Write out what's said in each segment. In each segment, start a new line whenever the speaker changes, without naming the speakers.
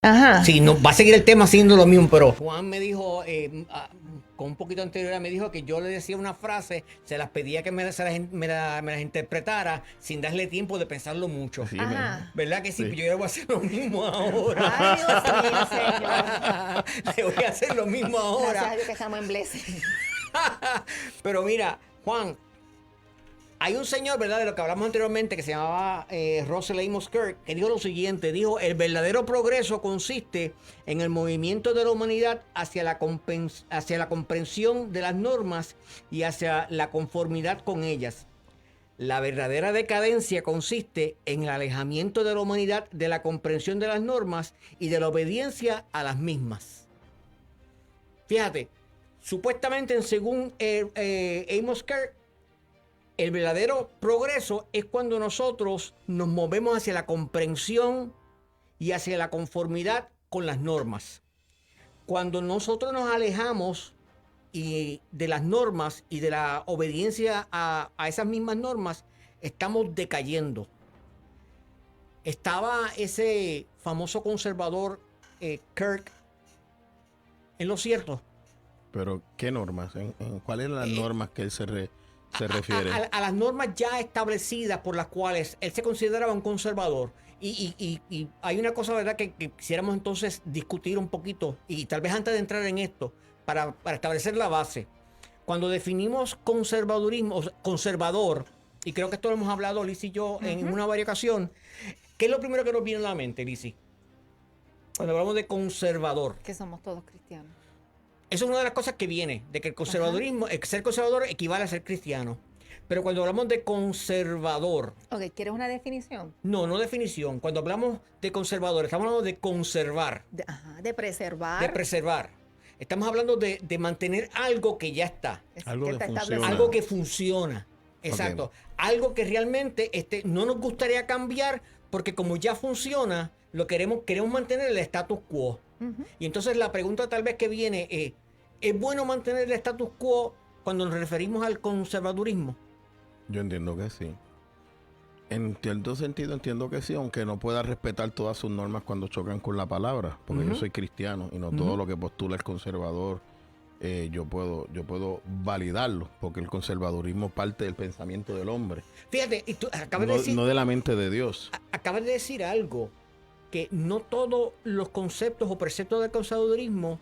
Ajá.
Sí, no, va a seguir el tema siendo lo mismo, pero Juan me dijo, con un poquito anterior, me dijo que yo le decía una frase, se las pedía que me las interpretara sin darle tiempo de pensarlo mucho.
Sí,
Ajá.
¿Verdad que sí?
sí.
Pues yo le voy a hacer lo mismo ahora.
Ay, Dios mío, señor.
Le voy a hacer lo mismo
Gracias
ahora.
a Dios que estamos en Blessing.
Pero mira, Juan, hay un señor, ¿verdad? De lo que hablamos anteriormente, que se llamaba Russell Amos Kirk, que dijo lo siguiente, dijo, el verdadero progreso consiste en el movimiento de la humanidad hacia hacia la comprensión de las normas y hacia la conformidad con ellas. La verdadera decadencia consiste en el alejamiento de la humanidad de la comprensión de las normas y de la obediencia a las mismas. Fíjate, supuestamente según Amos Kirk, el verdadero progreso es cuando nosotros nos movemos hacia la comprensión y hacia la conformidad con las normas. Cuando nosotros nos alejamos de las normas y de la obediencia a esas mismas normas, estamos decayendo. Estaba ese famoso conservador Kirk en lo cierto.
Pero, ¿qué normas? ¿En cuáles son las
Eh,
normas que él se refiere?
a las normas ya establecidas por las cuales él se consideraba un conservador. Y hay una cosa, ¿verdad?, que quisiéramos entonces discutir un poquito, y tal vez antes de entrar en esto, para establecer la base. Cuando definimos conservadurismo, o sea, conservador, y creo que esto lo hemos hablado Liz y yo en una varias ocasión, ¿qué es lo primero que nos viene a la mente, Liz? Cuando hablamos de conservador.
Que somos todos cristianos.
Eso es una de las cosas que viene, de que el conservadurismo, el ser conservador equivale a ser cristiano. Pero cuando hablamos de conservador,
Ok, ¿quieres una definición?
no definición. Cuando hablamos de conservador, estamos hablando de conservar,
De preservar.
de preservar. Estamos hablando de mantener algo que ya está,
Algo
que
que
está
funciona.
establecido.
algo que funciona. Exacto.
Ok.
Algo que realmente no nos gustaría cambiar porque como ya funciona, queremos mantener el status quo.
Ujú.
Y entonces la pregunta tal vez que viene ¿es bueno mantener el status quo cuando nos referimos al conservadurismo?
Yo entiendo que sí. En cierto sentido entiendo que sí, aunque no pueda respetar todas sus normas cuando chocan con la palabra, porque yo soy cristiano y no todo lo que postula el conservador yo puedo validarlo, porque el conservadurismo parte del pensamiento del hombre,
Fíjate, y tú
no de la mente de Dios.
acabas de decir algo, que no todos los conceptos o preceptos del conservadurismo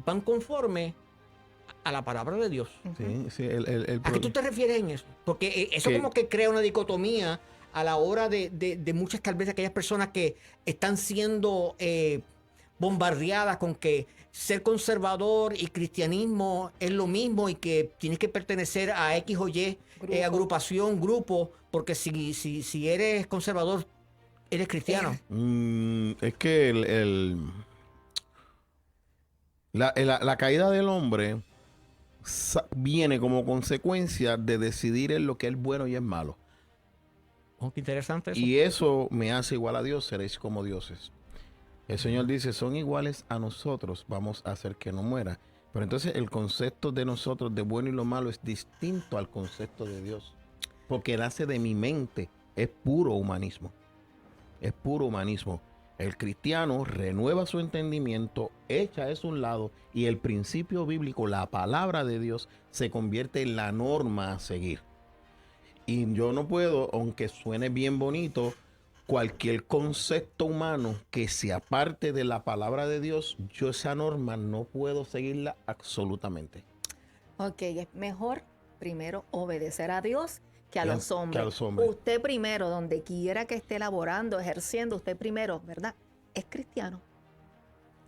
van conforme a la palabra de Dios.
Sí, sí,
¿A qué tú te refieres en eso? Porque eso
Que-
como que crea una dicotomía a la hora de muchas, tal vez, aquellas personas que están siendo bombardeadas con que ser conservador y cristianismo es lo mismo y que tienes que pertenecer a X o Y
Grupo.
agrupación, grupo, porque si eres conservador, eres cristiano.
Es que la caída del hombre viene como consecuencia de decidir en lo que es bueno y es malo.
Oh, qué interesante eso.
Y eso me hace igual a Dios, seréis como dioses. El Señor dice, son iguales a nosotros, vamos a hacer que no muera. Pero entonces el concepto de nosotros de bueno y lo malo es distinto al concepto de Dios. Porque nace de mi mente, es puro humanismo. Es puro humanismo. El cristiano renueva su entendimiento, echa eso a un lado y el principio bíblico, la palabra de Dios, se convierte en la norma a seguir. Y yo no puedo, aunque suene bien bonito, cualquier concepto humano que se aparte de la palabra de Dios, yo esa norma no puedo seguirla absolutamente.
Ok, es mejor primero obedecer a Dios que a
Que
los
a
hombres.
los hombres.
Usted primero, donde quiera que esté laborando, ejerciendo, usted primero, ¿verdad? Es cristiano.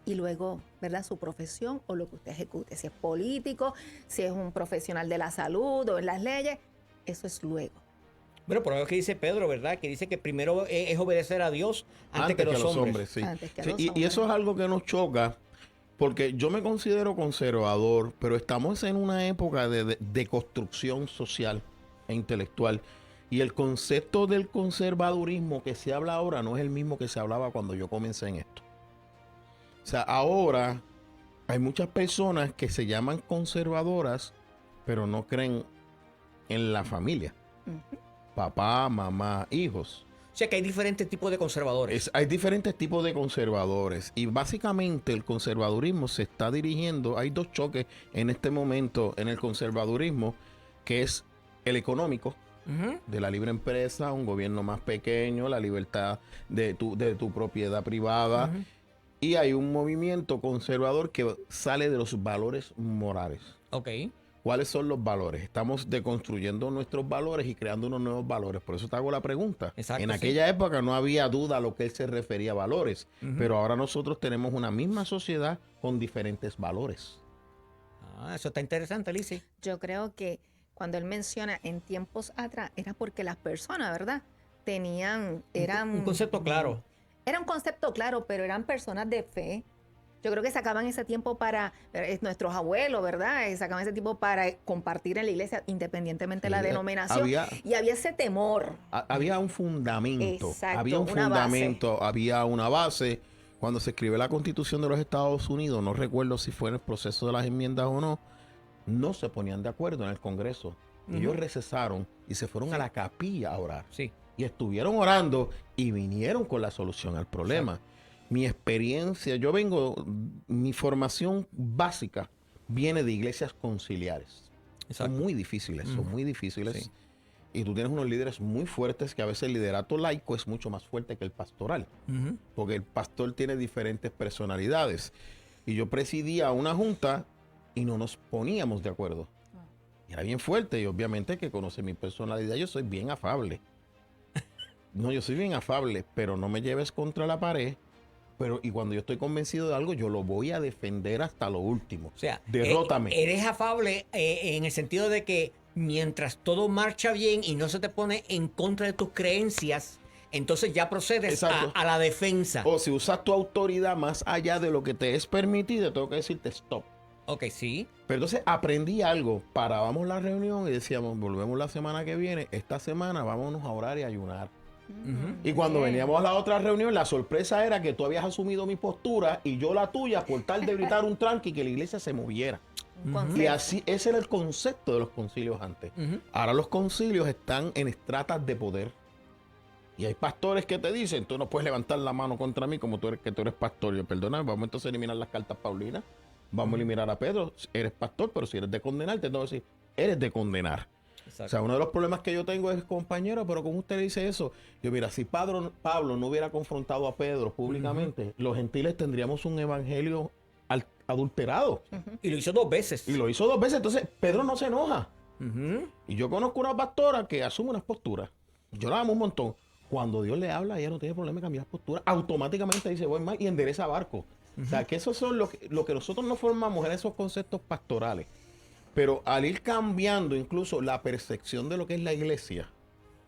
Y luego, ¿verdad? Su profesión o lo que usted ejecute. Si es político, si es un profesional de la salud o en las leyes, eso es luego.
Bueno, por lo que dice Pedro, ¿verdad? Que dice que primero es obedecer a Dios antes que los hombres.
Sí.
Antes que a
Sí,
los
y
hombres.
eso es algo que nos choca, porque yo me considero conservador, pero estamos en una época de construcción social e intelectual. Y el concepto del conservadurismo que se habla ahora no es el mismo que se hablaba cuando yo comencé en esto. O sea, ahora hay muchas personas que se llaman conservadoras, pero no creen en la familia.
Ujú.
Papá, mamá, hijos.
O sea que hay diferentes tipos de conservadores.
Hay diferentes tipos de conservadores y básicamente el conservadurismo se está dirigiendo, hay dos choques en este momento en el conservadurismo, que es el económico,
Ujú.
de la libre empresa, un gobierno más pequeño, la libertad de tu propiedad privada.
Ujú.
Y hay un movimiento conservador que sale de los valores morales.
Ok.
¿Cuáles son los valores? Estamos deconstruyendo nuestros valores y creando unos nuevos valores. Por eso te hago la pregunta.
Exacto,
En
sí.
aquella época no había duda a lo que él se refería a valores,
Ujú.
pero ahora nosotros tenemos una misma sociedad con diferentes valores.
Eso está interesante, Lizzy.
Yo creo que cuando él menciona en tiempos atrás, era porque las personas, ¿verdad? Eran
Un concepto claro.
Era un concepto claro, pero eran personas de fe. Yo creo que sacaban ese tiempo para nuestros abuelos, ¿verdad? Sacaban ese tiempo para compartir en la iglesia, independientemente de la
Sí,
denominación. Y había ese temor.
Había un fundamento,
Exacto,
había un
una
fundamento, había una base. Cuando se escribe la Constitución de los Estados Unidos, no recuerdo si fue en el proceso de las enmiendas o no, no se ponían de acuerdo en el Congreso. Ellos
Ujú.
recesaron y se fueron a la capilla a orar.
Sí.
Y estuvieron orando y vinieron con la solución al problema. Mi experiencia, mi formación básica viene de iglesias conciliares.
Exacto.
Son muy difíciles, son
Ujú.
muy difíciles.
Sí.
Y tú tienes unos líderes muy fuertes que a veces el liderato laico es mucho más fuerte que el pastoral.
Ujú.
Porque el pastor tiene diferentes personalidades. Y yo presidía una junta y no nos poníamos de acuerdo. Y era bien fuerte y obviamente que conoce mi personalidad, yo soy bien afable. No, yo soy bien afable, pero no me lleves contra la pared. Y cuando yo estoy convencido de algo, yo lo voy a defender hasta lo último.
O sea,
derrótame.
Eres afable en el sentido de que mientras todo marcha bien y no se te pone en contra de tus creencias, entonces ya procedes
Exacto.
a la defensa.
O si usas tu autoridad más allá de lo que te es permitido, tengo que decirte stop.
Ok, sí.
Pero entonces aprendí algo. Parábamos la reunión y decíamos, volvemos la semana que viene. Esta semana vámonos a orar y ayunar.
Ujú.
Y cuando
Bien.
veníamos a la otra reunión, la sorpresa era que tú habías asumido mi postura y yo la tuya por tal de gritar un tranque y que la iglesia se moviera.
Un
Ujú.
concepto.
Y así, ese era el concepto de los concilios antes.
Ujú.
Ahora los concilios están en estratas de poder. Y hay pastores que te dicen, tú no puedes levantar la mano contra mí como que tú eres pastor. Yo, perdona, vamos entonces a eliminar las cartas paulinas. Vamos a eliminar a Pedro. Eres pastor, pero si eres de condenar, te tengo que decir, eres de condenar.
Exacto.
O sea, uno de los problemas que yo tengo es, compañero, pero ¿cómo usted le dice eso? Yo, mira, si Pablo no hubiera confrontado a Pedro públicamente, los gentiles tendríamos un evangelio adulterado.
Y lo hizo 2 veces.
Y lo hizo 2 veces, entonces Pedro no se enoja.
Ujú.
Y yo conozco una pastora que asume unas posturas. Yo la amo un montón. Cuando Dios le habla, ella no tiene problema en cambiar postura. Automáticamente dice, voy más y endereza barco. O sea, que esos son lo que nosotros no formamos en esos conceptos pastorales. Pero al ir cambiando incluso la percepción de lo que es la iglesia,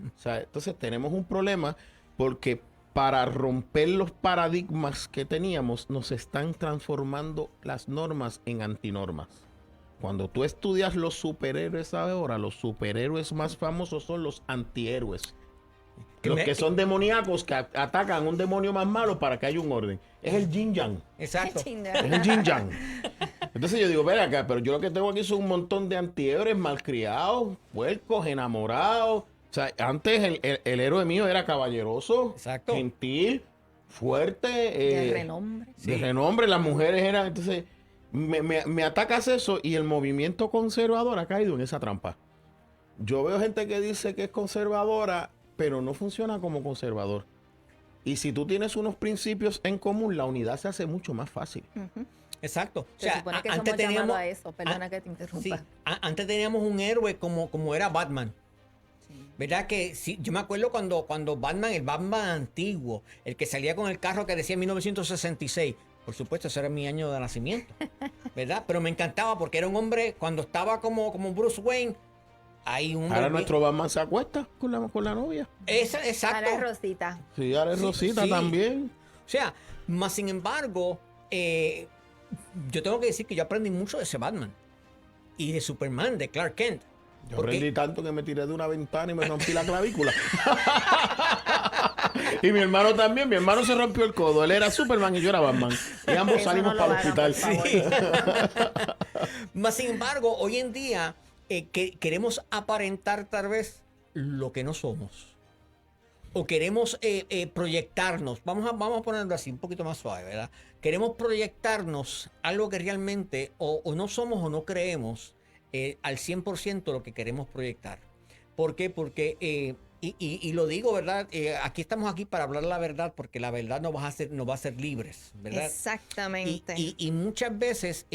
o sea, entonces tenemos un problema porque para romper los paradigmas que teníamos, nos están transformando las normas en antinormas. Cuando tú estudias los superhéroes ahora, los superhéroes más famosos son los antihéroes. Los que son demoníacos que atacan a un demonio más malo para que haya un orden. Es el yin yang.
Exacto.
Es el yin yang. Entonces yo digo, ven acá, pero yo lo que tengo aquí son un montón de antihéroes malcriados, puercos, enamorados. O sea, antes el héroe mío era caballeroso,
Exacto.
gentil, fuerte.
De renombre.
Sí.
De renombre, las mujeres eran... Entonces, me atacas eso y el movimiento conservador ha caído en esa trampa. Yo veo gente que dice que es conservadora, pero no funciona como conservador. Y si tú tienes unos principios en común, la unidad se hace mucho más fácil.
Ujú.
Exacto. O
Se
sea,
supone que
antes
somos llamados
teníamos
a eso. Perdona que te interrumpa.
Sí, antes teníamos un héroe como era Batman. ¿Verdad que sí? Yo me acuerdo cuando Batman, el Batman antiguo, el que salía con el carro que decía 1966. Por supuesto, ese era mi año de nacimiento. ¿Verdad? Pero me encantaba porque era un hombre, cuando estaba como Bruce Wayne, hay un
Ahora nuestro Batman se acuesta con la novia.
Exacto.
A la Rosita.
Sí, ahora es
Sí,
Rosita
sí.
también.
O sea, más sin embargo, yo tengo que decir que yo aprendí mucho de ese Batman. Y de Superman, de Clark Kent.
Yo
Porque-
aprendí tanto que me tiré de una ventana y me rompí la clavícula. Y mi hermano también. Mi hermano se rompió el codo. Él era Superman y yo era Batman. Y ambos
Eso
salimos
no lo
para el
hagan,
hospital.
por favor.
Más sin embargo, hoy en día que queremos aparentar tal vez lo que no somos. o queremos proyectarnos, vamos a ponerlo así, un poquito más suave, ¿verdad? Queremos proyectarnos algo que realmente o no somos o no creemos al 100% lo que queremos proyectar. ¿Por qué? Porque, y lo digo, ¿verdad? Aquí estamos aquí para hablar la verdad, porque la verdad nos va a hacer libres, ¿verdad?
Exactamente.
Y muchas veces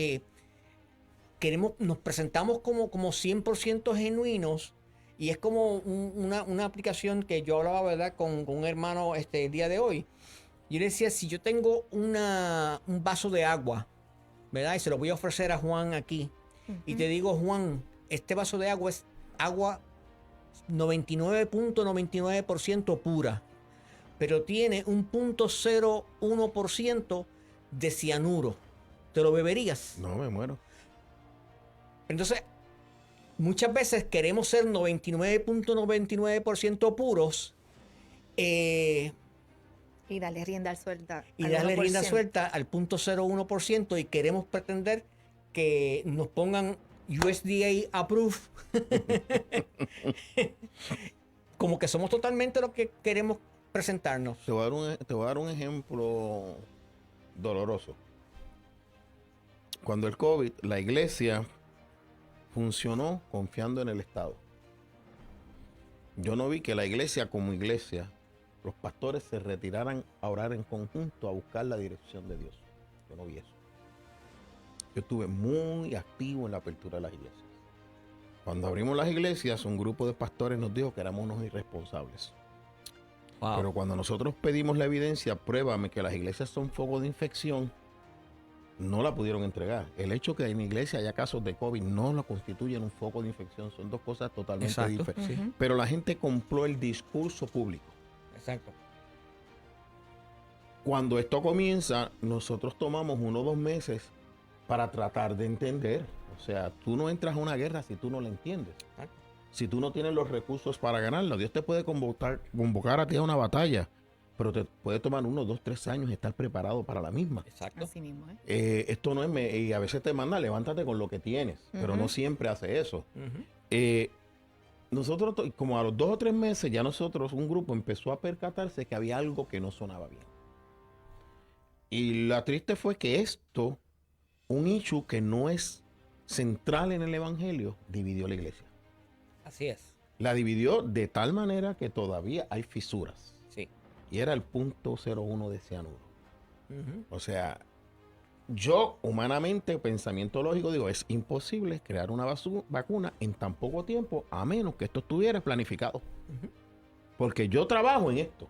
nos presentamos como 100% genuinos. Y es como una aplicación que yo hablaba, ¿verdad? Con un hermano el día de hoy. Yo le decía, si yo tengo un vaso de agua, ¿verdad? Y se lo voy a ofrecer a Juan aquí. Y te digo, Juan, este vaso de agua es agua 99.99% pura. Pero tiene un 0.01% de cianuro. ¿Te lo beberías?
No, me muero.
Entonces, muchas veces queremos ser 99.99% puros
Y darle rienda suelta.
y
al
darle
1%.
rienda suelta al 0.01% y queremos pretender que nos pongan USDA approved como que somos totalmente lo que queremos presentarnos.
Te voy a dar un ejemplo doloroso. Cuando el COVID, la iglesia funcionó confiando en el Estado. Yo no vi que la iglesia como iglesia, los pastores se retiraran a orar en conjunto, a buscar la dirección de Dios. Yo no vi eso. Yo estuve muy activo en la apertura de las iglesias. Cuando abrimos las iglesias, un grupo de pastores nos dijo que éramos unos irresponsables.
Wow.
Pero cuando nosotros pedimos la evidencia, pruébame que las iglesias son foco de infección, no la pudieron entregar. El hecho que en la iglesia haya casos de COVID no lo constituyen un foco de infección. Son dos cosas totalmente
Exacto,
diferentes.
sí.
Pero la gente compró el discurso público.
Exacto.
Cuando esto comienza, nosotros tomamos 1 o 2 meses para tratar de entender. O sea, tú no entras a una guerra si tú no la entiendes.
Exacto.
Si tú no tienes los recursos para ganarla, Dios te puede convocar a ti a una batalla, pero te puede tomar 1, 2, 3 años estar preparado para la misma.
Exacto.
Así mismo, ¿eh?
Esto no es, y a veces te manda, levántate con lo que tienes, pero no siempre hace eso.
Ujú.
Nosotros, como a los 2 o 3 meses, ya nosotros, un grupo empezó a percatarse que había algo que no sonaba bien. Y la triste fue que esto, un issue que no es central en el evangelio, dividió la iglesia.
Así es.
La dividió de tal manera que todavía hay fisuras.
Sí.
Y era el 0.01 de cianuro.
Ujú.
O sea, yo humanamente, pensamiento lógico, digo, es imposible crear una vacuna en tan poco tiempo, a menos que esto estuviera planificado. Porque yo trabajo en esto.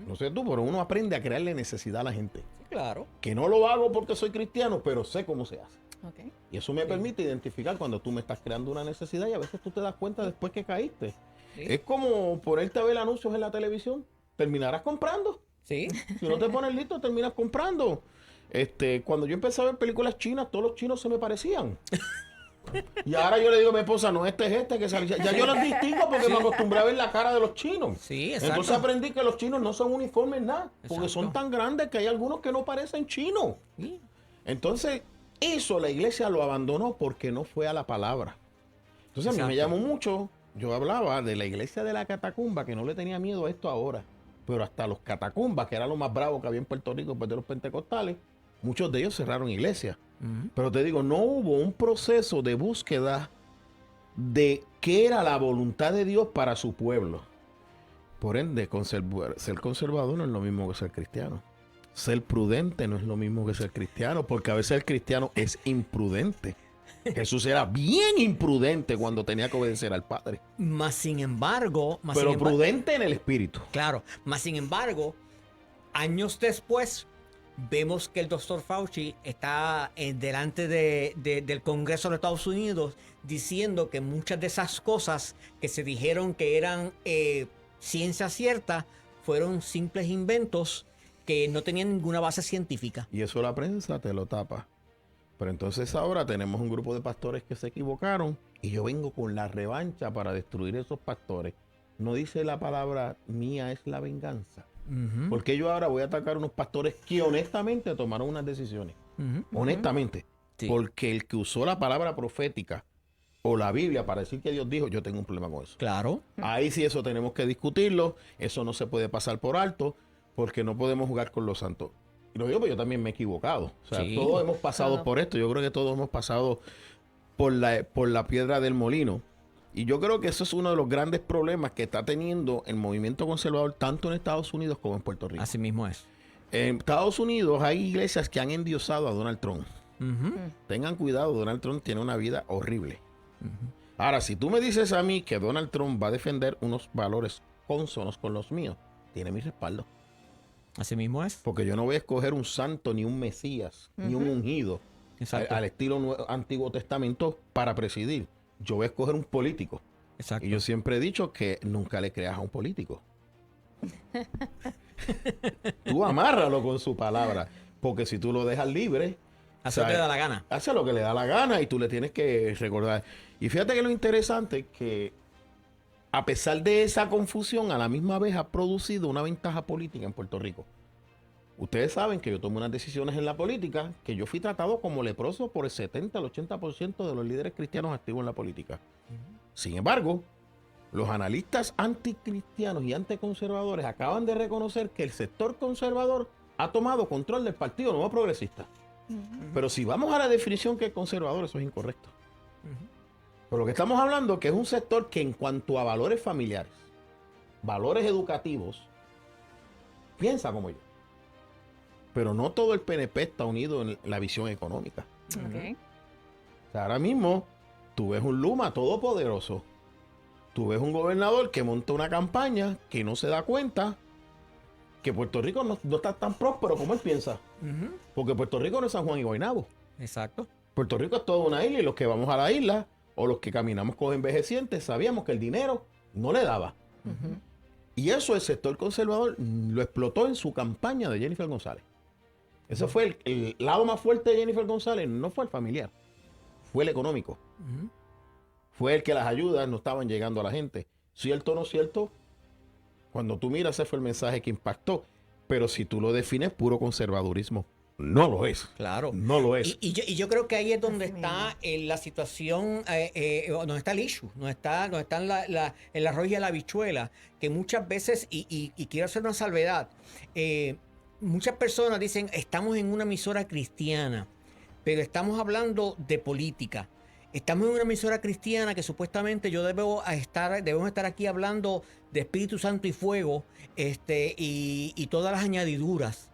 No sé tú, pero uno aprende a crearle necesidad a la gente.
Sí, claro.
Que no lo hago porque soy cristiano, pero sé cómo se hace.
Ok.
Y eso me permite identificar cuando tú me estás creando una necesidad y a veces tú te das cuenta después que caíste.
Sí.
Es como ponerte a ver anuncios en la televisión. Terminarás comprando.
Sí.
Si no te pones listo, terminas comprando. Cuando yo empecé a ver películas chinas, todos los chinos se me parecían. Y ahora yo le digo a mi esposa, no, este es este que sale. Ya yo los distingo porque me acostumbré a ver la cara de los chinos.
Sí, exacto.
Entonces aprendí que los chinos no son uniformes nada. Porque son
Exacto.
tan grandes que hay algunos que no parecen chinos.
Sí.
Entonces, eso la iglesia lo abandonó porque no fue a la palabra. Entonces a mí me
Exacto.
llamó mucho. Yo hablaba de la iglesia de la catacumba, que no le tenía miedo a esto ahora. Pero hasta los catacumbas, que era lo más bravo que había en Puerto Rico después de los pentecostales, muchos de ellos cerraron iglesias. Pero te digo, no hubo un proceso de búsqueda de qué era la voluntad de Dios para su pueblo. Por ende, ser conservador no es lo mismo que ser cristiano. Ser prudente no es lo mismo que ser cristiano, porque a veces el cristiano es imprudente. Jesús era bien imprudente cuando tenía que obedecer al Padre.
Más sin embargo,
Pero prudente en el espíritu.
claro, más sin embargo, años después vemos que el doctor Fauci está delante del Congreso de los Estados Unidos diciendo que muchas de esas cosas que se dijeron que eran ciencia cierta fueron simples inventos que no tenían ninguna base científica.
Y eso la prensa te lo tapa. Pero entonces ahora tenemos un grupo de pastores que se equivocaron y yo vengo con la revancha para destruir esos pastores. No dice la palabra mía es la venganza. Porque yo ahora voy a atacar a unos pastores que honestamente tomaron unas decisiones. Honestamente.
Sí.
Porque el que usó la palabra profética o la Biblia para decir que Dios dijo, yo tengo un problema con eso.
Claro.
Ahí sí eso tenemos que discutirlo, eso no se puede pasar por alto, porque no podemos jugar con los santos. Y lo digo porque yo también me he equivocado. O sea,
Sí.
todos hemos pasado
Claro.
por esto, yo creo que todos hemos pasado por la piedra del molino. Y yo creo que eso es uno de los grandes problemas que está teniendo el movimiento conservador tanto en Estados Unidos como en Puerto Rico.
Así mismo es.
En Estados Unidos hay iglesias que han endiosado a Donald Trump.
Ujú.
Tengan cuidado, Donald Trump tiene una vida horrible. Ahora, si tú me dices a mí que Donald Trump va a defender unos valores cónsonos con los míos, tiene mi respaldo.
Así mismo es.
Porque yo no voy a escoger un santo, ni un Mesías, ni un ungido
Exacto.
al estilo Antiguo Testamento para presidir. Yo voy a escoger un político.
Exacto.
Y yo siempre he dicho que nunca le creas a un político. Tú amárralo con su palabra. Porque si tú lo dejas libre,
Hacer lo que le da la gana.
hace lo que le da la gana y tú le tienes que recordar. Y fíjate que lo interesante es que a pesar de esa confusión, a la misma vez ha producido una ventaja política en Puerto Rico. Ustedes saben que yo tomo unas decisiones en la política que yo fui tratado como leproso por el 70 al 80% de los líderes cristianos activos en la política. Sin embargo, los analistas anticristianos y anticonservadores acaban de reconocer que el sector conservador ha tomado control del Partido Nuevo Progresista. Pero si vamos a la definición que es conservador, eso es incorrecto. Pero lo que estamos hablando que es un sector que en cuanto a valores familiares, valores educativos, piensa como yo. Pero no todo el PNP está unido en la visión económica.
Ok.
O sea, ahora mismo tú ves un Luma todopoderoso. Tú ves un gobernador que monta una campaña que no se da cuenta que Puerto Rico no está tan próspero como él piensa.
Ujú.
Porque Puerto Rico no es San Juan y Guaynabo.
Exacto.
Puerto Rico es toda una isla y los que vamos a la isla o los que caminamos con envejecientes sabíamos que el dinero no le daba. Y eso el sector conservador lo explotó en su campaña de Jennifer González. Ese fue el lado más fuerte de Jennifer González, no fue el familiar, fue el económico.
Ujú.
Fue el que las ayudas no estaban llegando a la gente. ¿Cierto o no cierto? Cuando tú miras, ese fue el mensaje que impactó. Pero si tú lo defines puro conservadurismo, no lo es.
Claro.
No lo es.
Y yo creo que ahí es donde
Así
está la situación, donde está el issue, donde están el arroz y la habichuela, que muchas veces, y quiero hacer una salvedad, muchas personas dicen, estamos en una emisora cristiana, pero estamos hablando de política. Estamos en una emisora cristiana que supuestamente debemos estar aquí hablando de Espíritu Santo y fuego, y todas las añadiduras.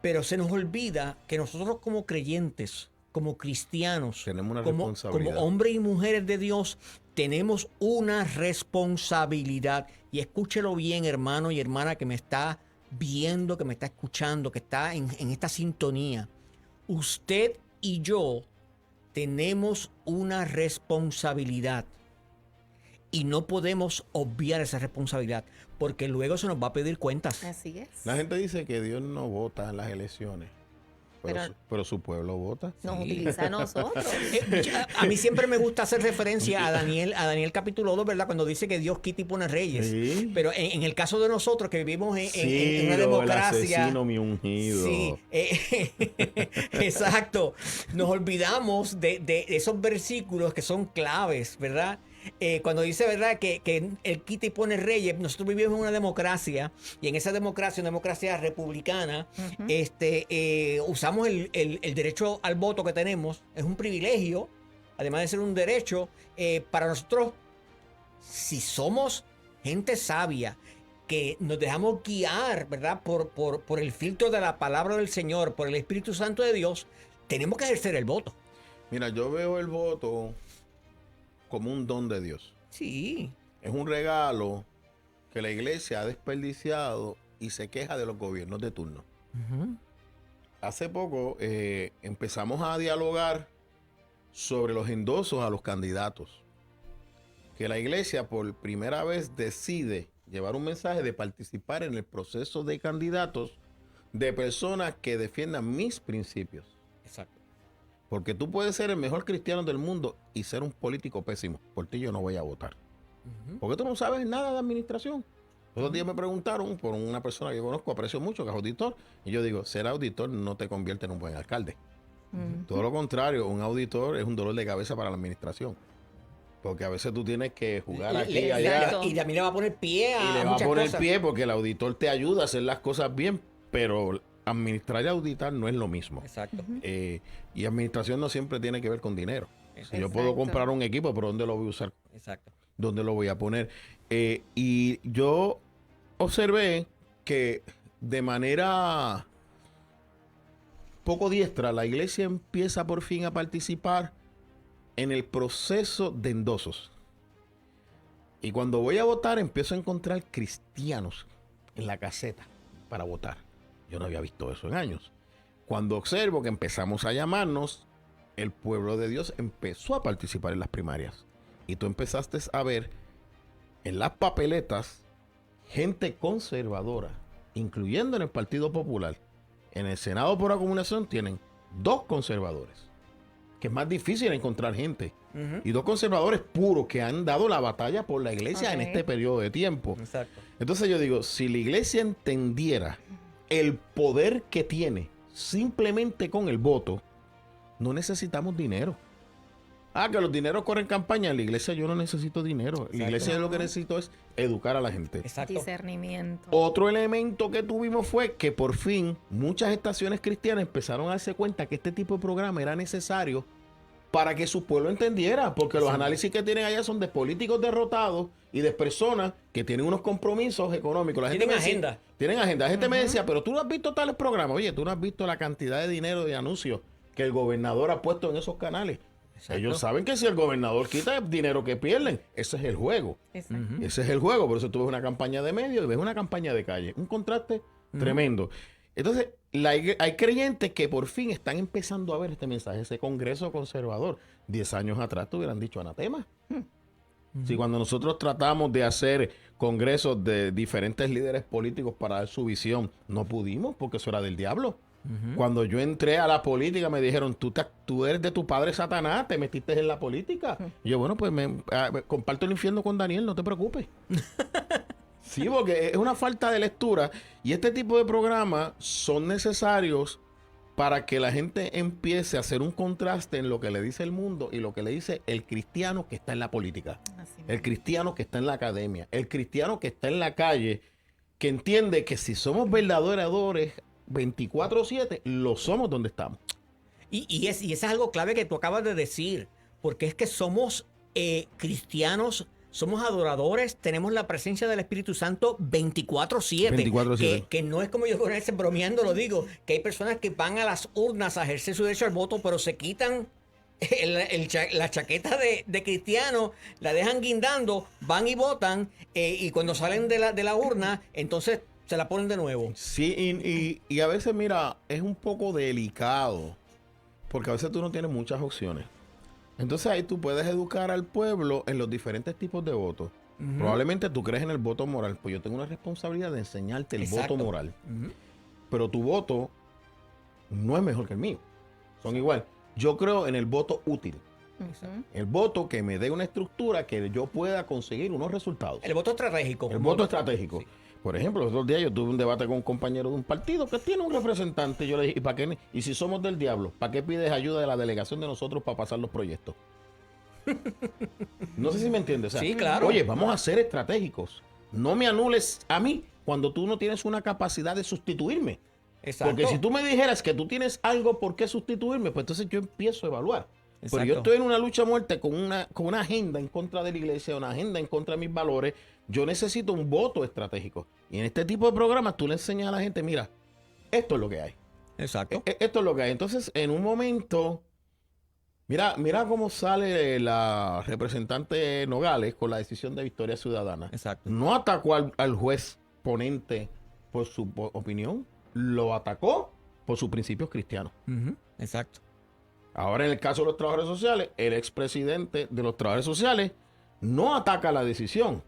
Pero se nos olvida que nosotros como creyentes, como cristianos,
Tenemos una
como
responsabilidad.
hombres y mujeres de Dios, tenemos una responsabilidad. Y escúchelo bien, hermano y hermana que me está viendo, que me está escuchando, que está en esta sintonía. Usted y yo tenemos una responsabilidad. Y no podemos obviar esa responsabilidad, porque luego se nos va a pedir cuentas.
Así es.
La gente dice que Dios no vota en las elecciones, pero su pueblo vota.
Nos
Sí.
utiliza a nosotros.
A mí siempre me gusta hacer referencia a Daniel capítulo 2, ¿verdad? Cuando dice que Dios quita y pone reyes.
Sí.
Pero en el caso de nosotros que vivimos en una
El
democracia.
asesino mi ungido.
Sí, exacto. Nos olvidamos de esos versículos que son claves, ¿verdad? Cuando dice, ¿verdad?, que él quita y pone reyes. Nosotros vivimos en una democracia, y en esa democracia, una democracia republicana, usamos el derecho al voto que tenemos. Es un privilegio, además de ser un derecho, para nosotros, si somos gente sabia, que nos dejamos guiar, ¿verdad?, por el filtro de la palabra del Señor, por el Espíritu Santo de Dios, tenemos que ejercer el voto.
Mira, yo veo el voto como un don de Dios.
Sí.
Es un regalo que la iglesia ha desperdiciado y se queja de los gobiernos de turno.
Ujú.
Hace poco empezamos a dialogar sobre los endosos a los candidatos. Que la iglesia por primera vez decide llevar un mensaje de participar en el proceso de candidatos de personas que defiendan mis principios.
Exacto.
Porque tú puedes ser el mejor cristiano del mundo y ser un político pésimo. Por ti yo no voy a votar.
Ujú.
Porque tú no sabes nada de administración. Los otros días me preguntaron por una persona que yo conozco, aprecio mucho, que es auditor. Y yo digo, ser auditor no te convierte en un buen alcalde. Todo lo contrario, un auditor es un dolor de cabeza para la administración. Porque a veces tú tienes que jugar aquí y
Le-
allá.
Exacto.
y también le va a poner pie
Y
a
le va a
muchas
poner
cosas.
pie porque el auditor te ayuda a hacer las cosas bien, pero administrar y auditar no es lo mismo.
Exacto.
Y administración no siempre tiene que ver con dinero. Si yo puedo
Exacto.
comprar un equipo, pero ¿dónde lo voy a usar?
Exacto.
¿Dónde lo voy a poner? Y yo observé que de manera poco diestra la iglesia empieza por fin a participar en el proceso de endosos. Y cuando voy a votar empiezo a encontrar cristianos en la caseta para votar. Yo no había visto eso en años. Cuando observo que empezamos a llamarnos, el pueblo de Dios empezó a participar en las primarias. Y tú empezaste a ver en las papeletas gente conservadora, incluyendo en el Partido Popular. En el Senado por acumulación tienen 2 conservadores, que es más difícil encontrar gente. Y 2 conservadores puros que han dado la batalla por la iglesia en
Ok.
este periodo de tiempo.
Exacto.
Entonces yo digo, si la iglesia entendiera el poder que tiene simplemente con el voto, no necesitamos dinero. Que los dineros corren campaña. En la iglesia yo no necesito dinero. La iglesia lo que necesito es educar a la gente.
Exacto.
Discernimiento.
Otro elemento que tuvimos fue que por fin muchas estaciones cristianas empezaron a darse cuenta que este tipo de programa era necesario para que su pueblo entendiera, porque los análisis que tienen allá son de políticos derrotados y de personas que tienen unos compromisos económicos. La gente
Tienen
me decía-
agenda.
Tienen agenda. La gente me decía, pero tú no has visto tales programas. Oye, tú no has visto la cantidad de dinero de anuncios que el gobernador ha puesto en esos canales.
Exacto.
Ellos saben que si el gobernador quita el dinero que pierden, ese es el juego.
Exacto.
Ese es el juego. Por eso tú ves una campaña de medios y ves una campaña de calle. Un contraste tremendo. Entonces, hay creyentes que por fin están empezando a ver este mensaje, ese Congreso conservador. 10 años atrás te hubieran dicho anatema. Si cuando nosotros tratamos de hacer congresos de diferentes líderes políticos para dar su visión, no pudimos porque eso era del diablo. Cuando yo entré a la política me dijeron, tú eres de tu padre Satanás, te metiste en la política. Y yo, bueno, pues comparto el infierno con Daniel, no te preocupes. Sí, porque es una falta de lectura y este tipo de programas son necesarios para que la gente empiece a hacer un contraste en lo que le dice el mundo y lo que le dice el cristiano que está en la política,
Así
el
mismo.
cristiano que está en la academia, el cristiano que está en la calle, que entiende que si somos verdaderos adoradores 24/7, lo somos donde estamos.
Y eso es algo clave que tú acabas de decir, porque es que somos cristianos, somos adoradores, tenemos la presencia del Espíritu Santo 24/7.
24/7.
Que no es como yo con ese bromeando lo digo, que hay personas que van a las urnas a ejercer su derecho al voto, pero se quitan la chaqueta de cristiano, la dejan guindando, van y votan, y cuando salen de la urna, entonces se la ponen de nuevo.
Sí, y a veces, mira, es un poco delicado, porque a veces tú no tienes muchas opciones. Entonces ahí tú puedes educar al pueblo en los diferentes tipos de votos. Probablemente tú crees en el voto moral, pues yo tengo una responsabilidad de enseñarte el
Exacto.
voto moral. Pero tu voto no es mejor que el mío. Son igual. Yo creo en el voto útil.
Ujú.
El voto que me dé una estructura que yo pueda conseguir unos resultados.
El voto estratégico.
El voto estratégico.
Sí.
Por ejemplo, los otros días yo tuve un debate con un compañero de un partido que tiene un representante. Yo le dije, ¿y para qué? Y si somos del diablo, ¿para qué pides ayuda de la delegación de nosotros para pasar los proyectos? No sé si me entiendes. O sea,
Sí, claro.
Oye, vamos a ser estratégicos. No me anules a mí cuando tú no tienes una capacidad de sustituirme.
Exacto.
Porque si tú me dijeras que tú tienes algo por qué sustituirme, pues entonces yo empiezo a evaluar. Pero yo
Exacto.
estoy en una lucha a muerte con una agenda en contra de la iglesia, una agenda en contra de mis valores. Yo necesito un voto estratégico. Y en este tipo de programas tú le enseñas a la gente, mira, esto es lo que hay.
Exacto.
Esto es lo que hay. Entonces, en un momento, mira cómo sale la representante Nogales con la decisión de Victoria Ciudadana.
Exacto.
No atacó al juez ponente por su opinión, lo atacó por sus principios cristianos.
Exacto.
Ahora, en el caso de los trabajadores sociales, el expresidente de los trabajadores sociales no ataca la decisión.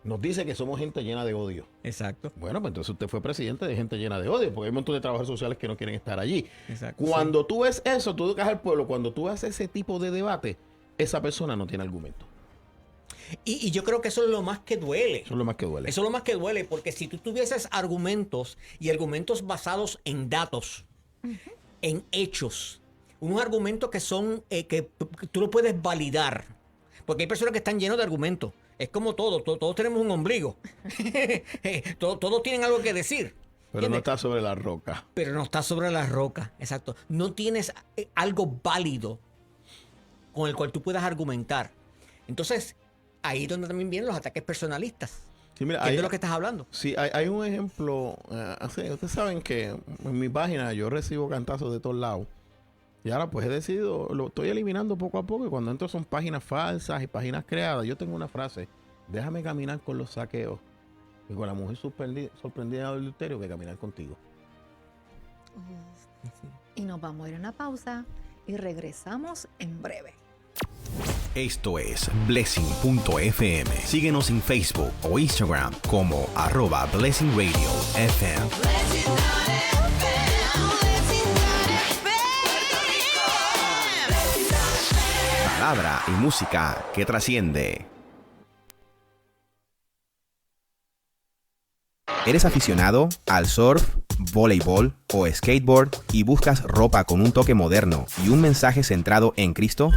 Nos dice que somos gente llena de odio.
Exacto.
Bueno, pues entonces usted fue presidente de gente llena de odio, porque hay un montón de trabajadores sociales que no quieren estar allí.
Exacto.
Cuando tú ves eso, tú educas al pueblo, cuando tú haces ese tipo de debate, esa persona no tiene argumento.
Y yo creo que eso es lo más que duele.
Eso es lo más que duele.
Eso es lo más que duele, porque si tú tuvieses argumentos y argumentos basados en datos, en hechos, unos argumentos que son que tú lo puedes validar, Porque hay personas que están llenos de argumentos. Es como todos tenemos un ombligo. Todos tienen algo que decir.
Pero no
¿entiendes?
está sobre la roca.
Pero no está sobre la roca, exacto. No tienes algo válido con el cual tú puedas argumentar. Entonces, ahí es donde también vienen los ataques personalistas.
Sí, mira,
¿Qué es de lo que estás hablando?
Sí, hay un ejemplo. Ustedes saben que en mi página yo recibo cantazos de todos lados. Y ahora pues he decidido, lo estoy eliminando poco a poco. Y cuando entro son páginas falsas y páginas creadas. Yo tengo una frase: déjame caminar con los saqueos y con la mujer sorprendida de adulterio que caminar contigo.
Y nos vamos a ir a una pausa y regresamos en breve.
Esto es Blessing.fm. Síguenos en Facebook o Instagram como @BlessingRadioFM. Palabra y música que trasciende. ¿Eres aficionado al surf, voleibol o skateboard y buscas ropa con un toque moderno y un mensaje centrado en Cristo?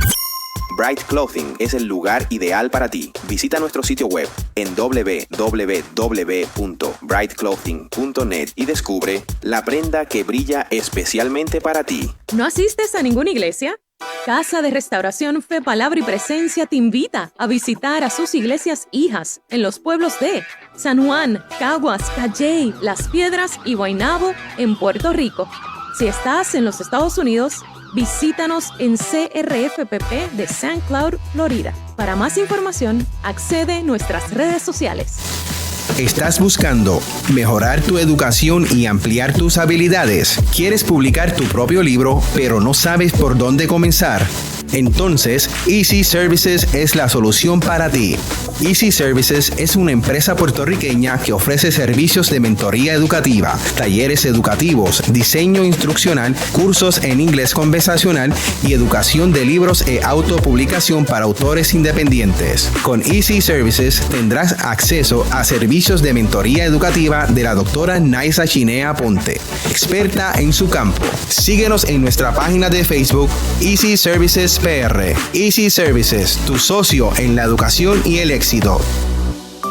Bright Clothing es el lugar ideal para ti. Visita nuestro sitio web en www.brightclothing.net y descubre la prenda que brilla especialmente para ti.
¿No asistes a ninguna iglesia? Casa de Restauración Fe, Palabra y Presencia te invita a visitar a sus iglesias hijas en los pueblos de San Juan, Caguas, Calley, Las Piedras y Guaynabo en Puerto Rico. Si estás en los Estados Unidos, visítanos en CRFPP de St. Cloud, Florida. Para más información, accede a nuestras redes sociales.
¿Estás buscando mejorar tu educación y ampliar tus habilidades? ¿Quieres publicar tu propio libro, pero no sabes por dónde comenzar? Entonces, Easy Services es la solución para ti. Easy Services es una empresa puertorriqueña que ofrece servicios de mentoría educativa, talleres educativos, diseño instruccional, cursos en inglés conversacional y educación de libros e autopublicación para autores independientes. Con Easy Services tendrás acceso a servicios de mentoría educativa de la doctora Naisa Chinea Ponte, experta en su campo. Síguenos en nuestra página de Facebook Easy Services PR. Easy Services, tu socio en la educación y el éxito.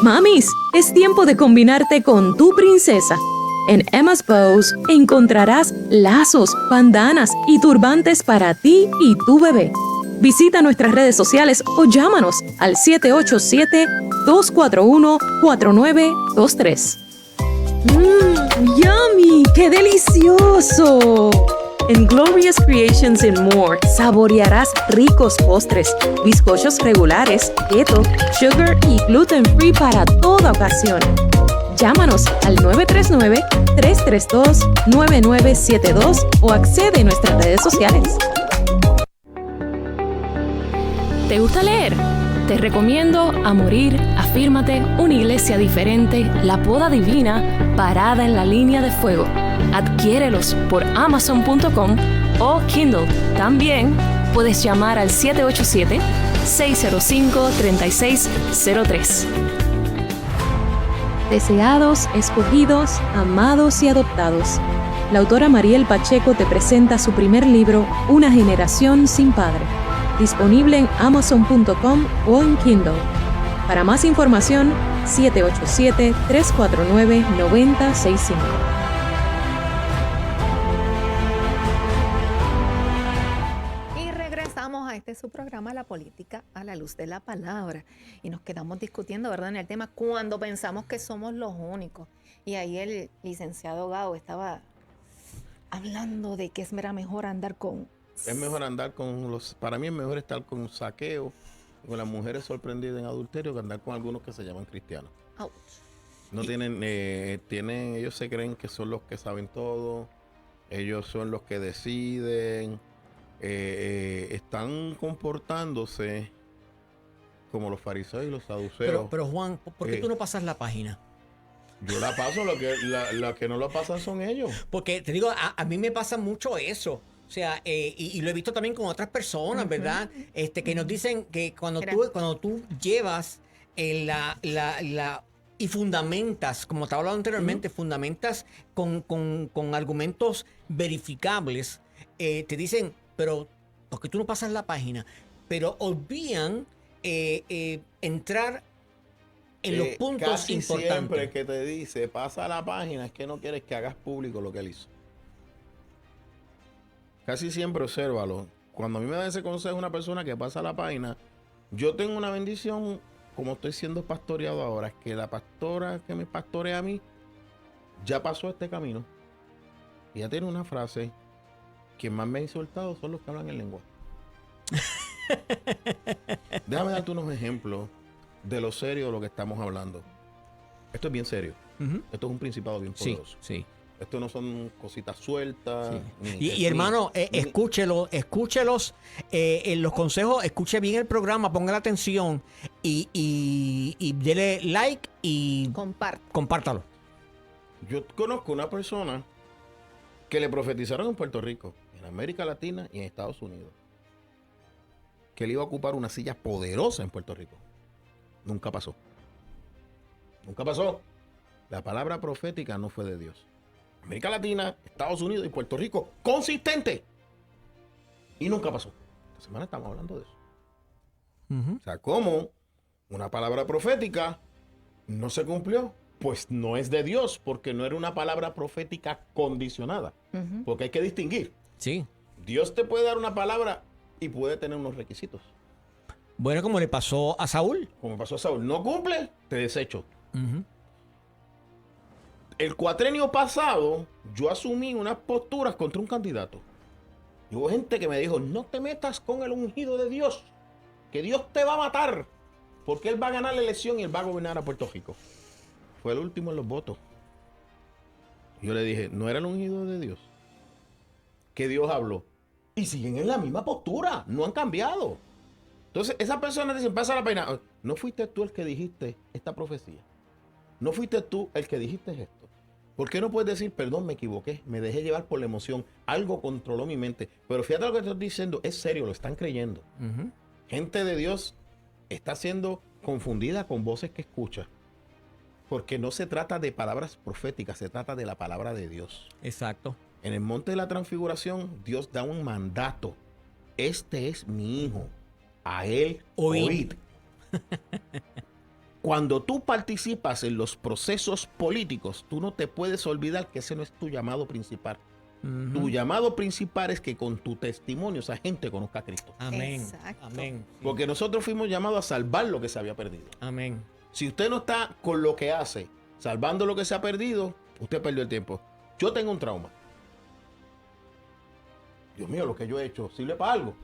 Mamis, es tiempo de combinarte con tu princesa. En Emma's Bows encontrarás lazos, bandanas y turbantes para ti y tu bebé. Visita nuestras redes sociales o llámanos al 787-241-4923. ¡Yummy! ¡Qué delicioso! En Glorious Creations and More saborearás ricos postres, bizcochos regulares, keto, sugar y gluten free para toda ocasión. Llámanos al 939-332-9972 o accede a nuestras redes sociales. ¿Te gusta leer? Te recomiendo A Morir, Afírmate, Una Iglesia Diferente, La Poda Divina, Parada en la Línea de Fuego. Adquiérelos por Amazon.com o Kindle. También puedes llamar al 787-605-3603. Deseados, escogidos, amados y adoptados. La autora Mariel Pacheco te presenta su primer libro, Una Generación sin Padre. Disponible en Amazon.com o en Kindle. Para más información, 787-349-9065.
Y regresamos a su programa La Política a la Luz de la Palabra. Y nos quedamos discutiendo, ¿verdad?, en el tema cuando pensamos que somos los únicos. Y ahí el licenciado Gao estaba hablando de que era mejor andar con...
Es mejor andar con para mí es mejor estar con saqueo, con las mujeres sorprendidas en adulterio, que andar con algunos que se llaman cristianos.
Ouch.
No tienen, ellos se creen que son los que saben todo, ellos son los que deciden, están comportándose como los fariseos y los saduceos.
Pero Juan, ¿por qué tú no pasas la página?
Yo la paso, lo que no la pasan son ellos.
Porque te digo, a mí me pasa mucho eso. O sea, y lo he visto también con otras personas, ¿verdad? Que nos dicen que cuando tú llevas y fundamentas, como te he hablado anteriormente, fundamentas con argumentos verificables, te dicen, pero ¿por qué tú no pasas la página? Pero olvidan entrar en los puntos
casi
importantes.
Siempre que te dice, pasa la página, es que no quieres que hagas público lo que él hizo. Casi siempre obsérvalo. Cuando a mí me da ese consejo una persona que pasa la página, yo tengo una bendición, como estoy siendo pastoreado ahora, es que la pastora que me pastorea a mí ya pasó este camino. Y ya tiene una frase: quien más me ha insultado son los que hablan en lengua. Déjame darte unos ejemplos de lo serio de lo que estamos hablando. Esto es bien serio.
Ujú.
Esto es un principado bien
Sí,
poderoso.
sí.
Esto no son cositas sueltas.
Sí.
ni-
Y hermano,
ni-
escúchelos, en los consejos, escuche bien el programa, ponga la atención y dele like y compártalo.
Yo conozco una persona que le profetizaron en Puerto Rico, en América Latina y en Estados Unidos, que él iba a ocupar una silla poderosa en Puerto Rico. Nunca pasó. Nunca pasó. La palabra profética no fue de Dios. América Latina, Estados Unidos y Puerto Rico, consistente. Y nunca pasó. Esta semana estamos hablando de eso.
Ujú.
O sea, ¿cómo una palabra profética no se cumplió? Pues no es de Dios, porque no era una palabra profética condicionada.
Ujú.
Porque hay que distinguir.
Sí.
Dios te puede dar una palabra y puede tener unos requisitos.
Bueno, como le pasó a Saúl.
Como pasó a Saúl, no cumple, te desecho.
Ujú.
El cuatrenio pasado, yo asumí unas posturas contra un candidato. Y hubo gente que me dijo, no te metas con el ungido de Dios, que Dios te va a matar, porque él va a ganar la elección y él va a gobernar a Puerto Rico. Fue el último en los votos. Yo le dije, no era el ungido de Dios, que Dios habló. Y siguen en la misma postura, no han cambiado. Entonces, esas personas dicen, pasa la pena. No fuiste tú el que dijiste esta profecía. No fuiste tú el que dijiste esto. ¿Por qué no puedes decir, perdón, me equivoqué, me dejé llevar por la emoción, algo controló mi mente? Pero fíjate lo que estoy diciendo, es serio, lo están creyendo.
Ujú.
Gente de Dios está siendo confundida con voces que escucha. Porque no se trata de palabras proféticas, se trata de la palabra de Dios.
Exacto.
En el monte de la transfiguración, Dios da un mandato. Este es mi hijo. A él
Oíd.
oíd. Cuando tú participas en los procesos políticos, tú no te puedes olvidar que ese no es tu llamado principal.
Ujú.
Tu llamado principal es que con tu testimonio esa gente conozca a Cristo.
Amén.
Exacto.
Amén. Sí.
Porque nosotros fuimos llamados a salvar lo que se había perdido.
Amén.
Si usted no está con lo que hace, salvando lo que se ha perdido, usted perdió el tiempo. Yo tengo un trauma. Dios mío, lo que yo he hecho, ¿sirve para algo?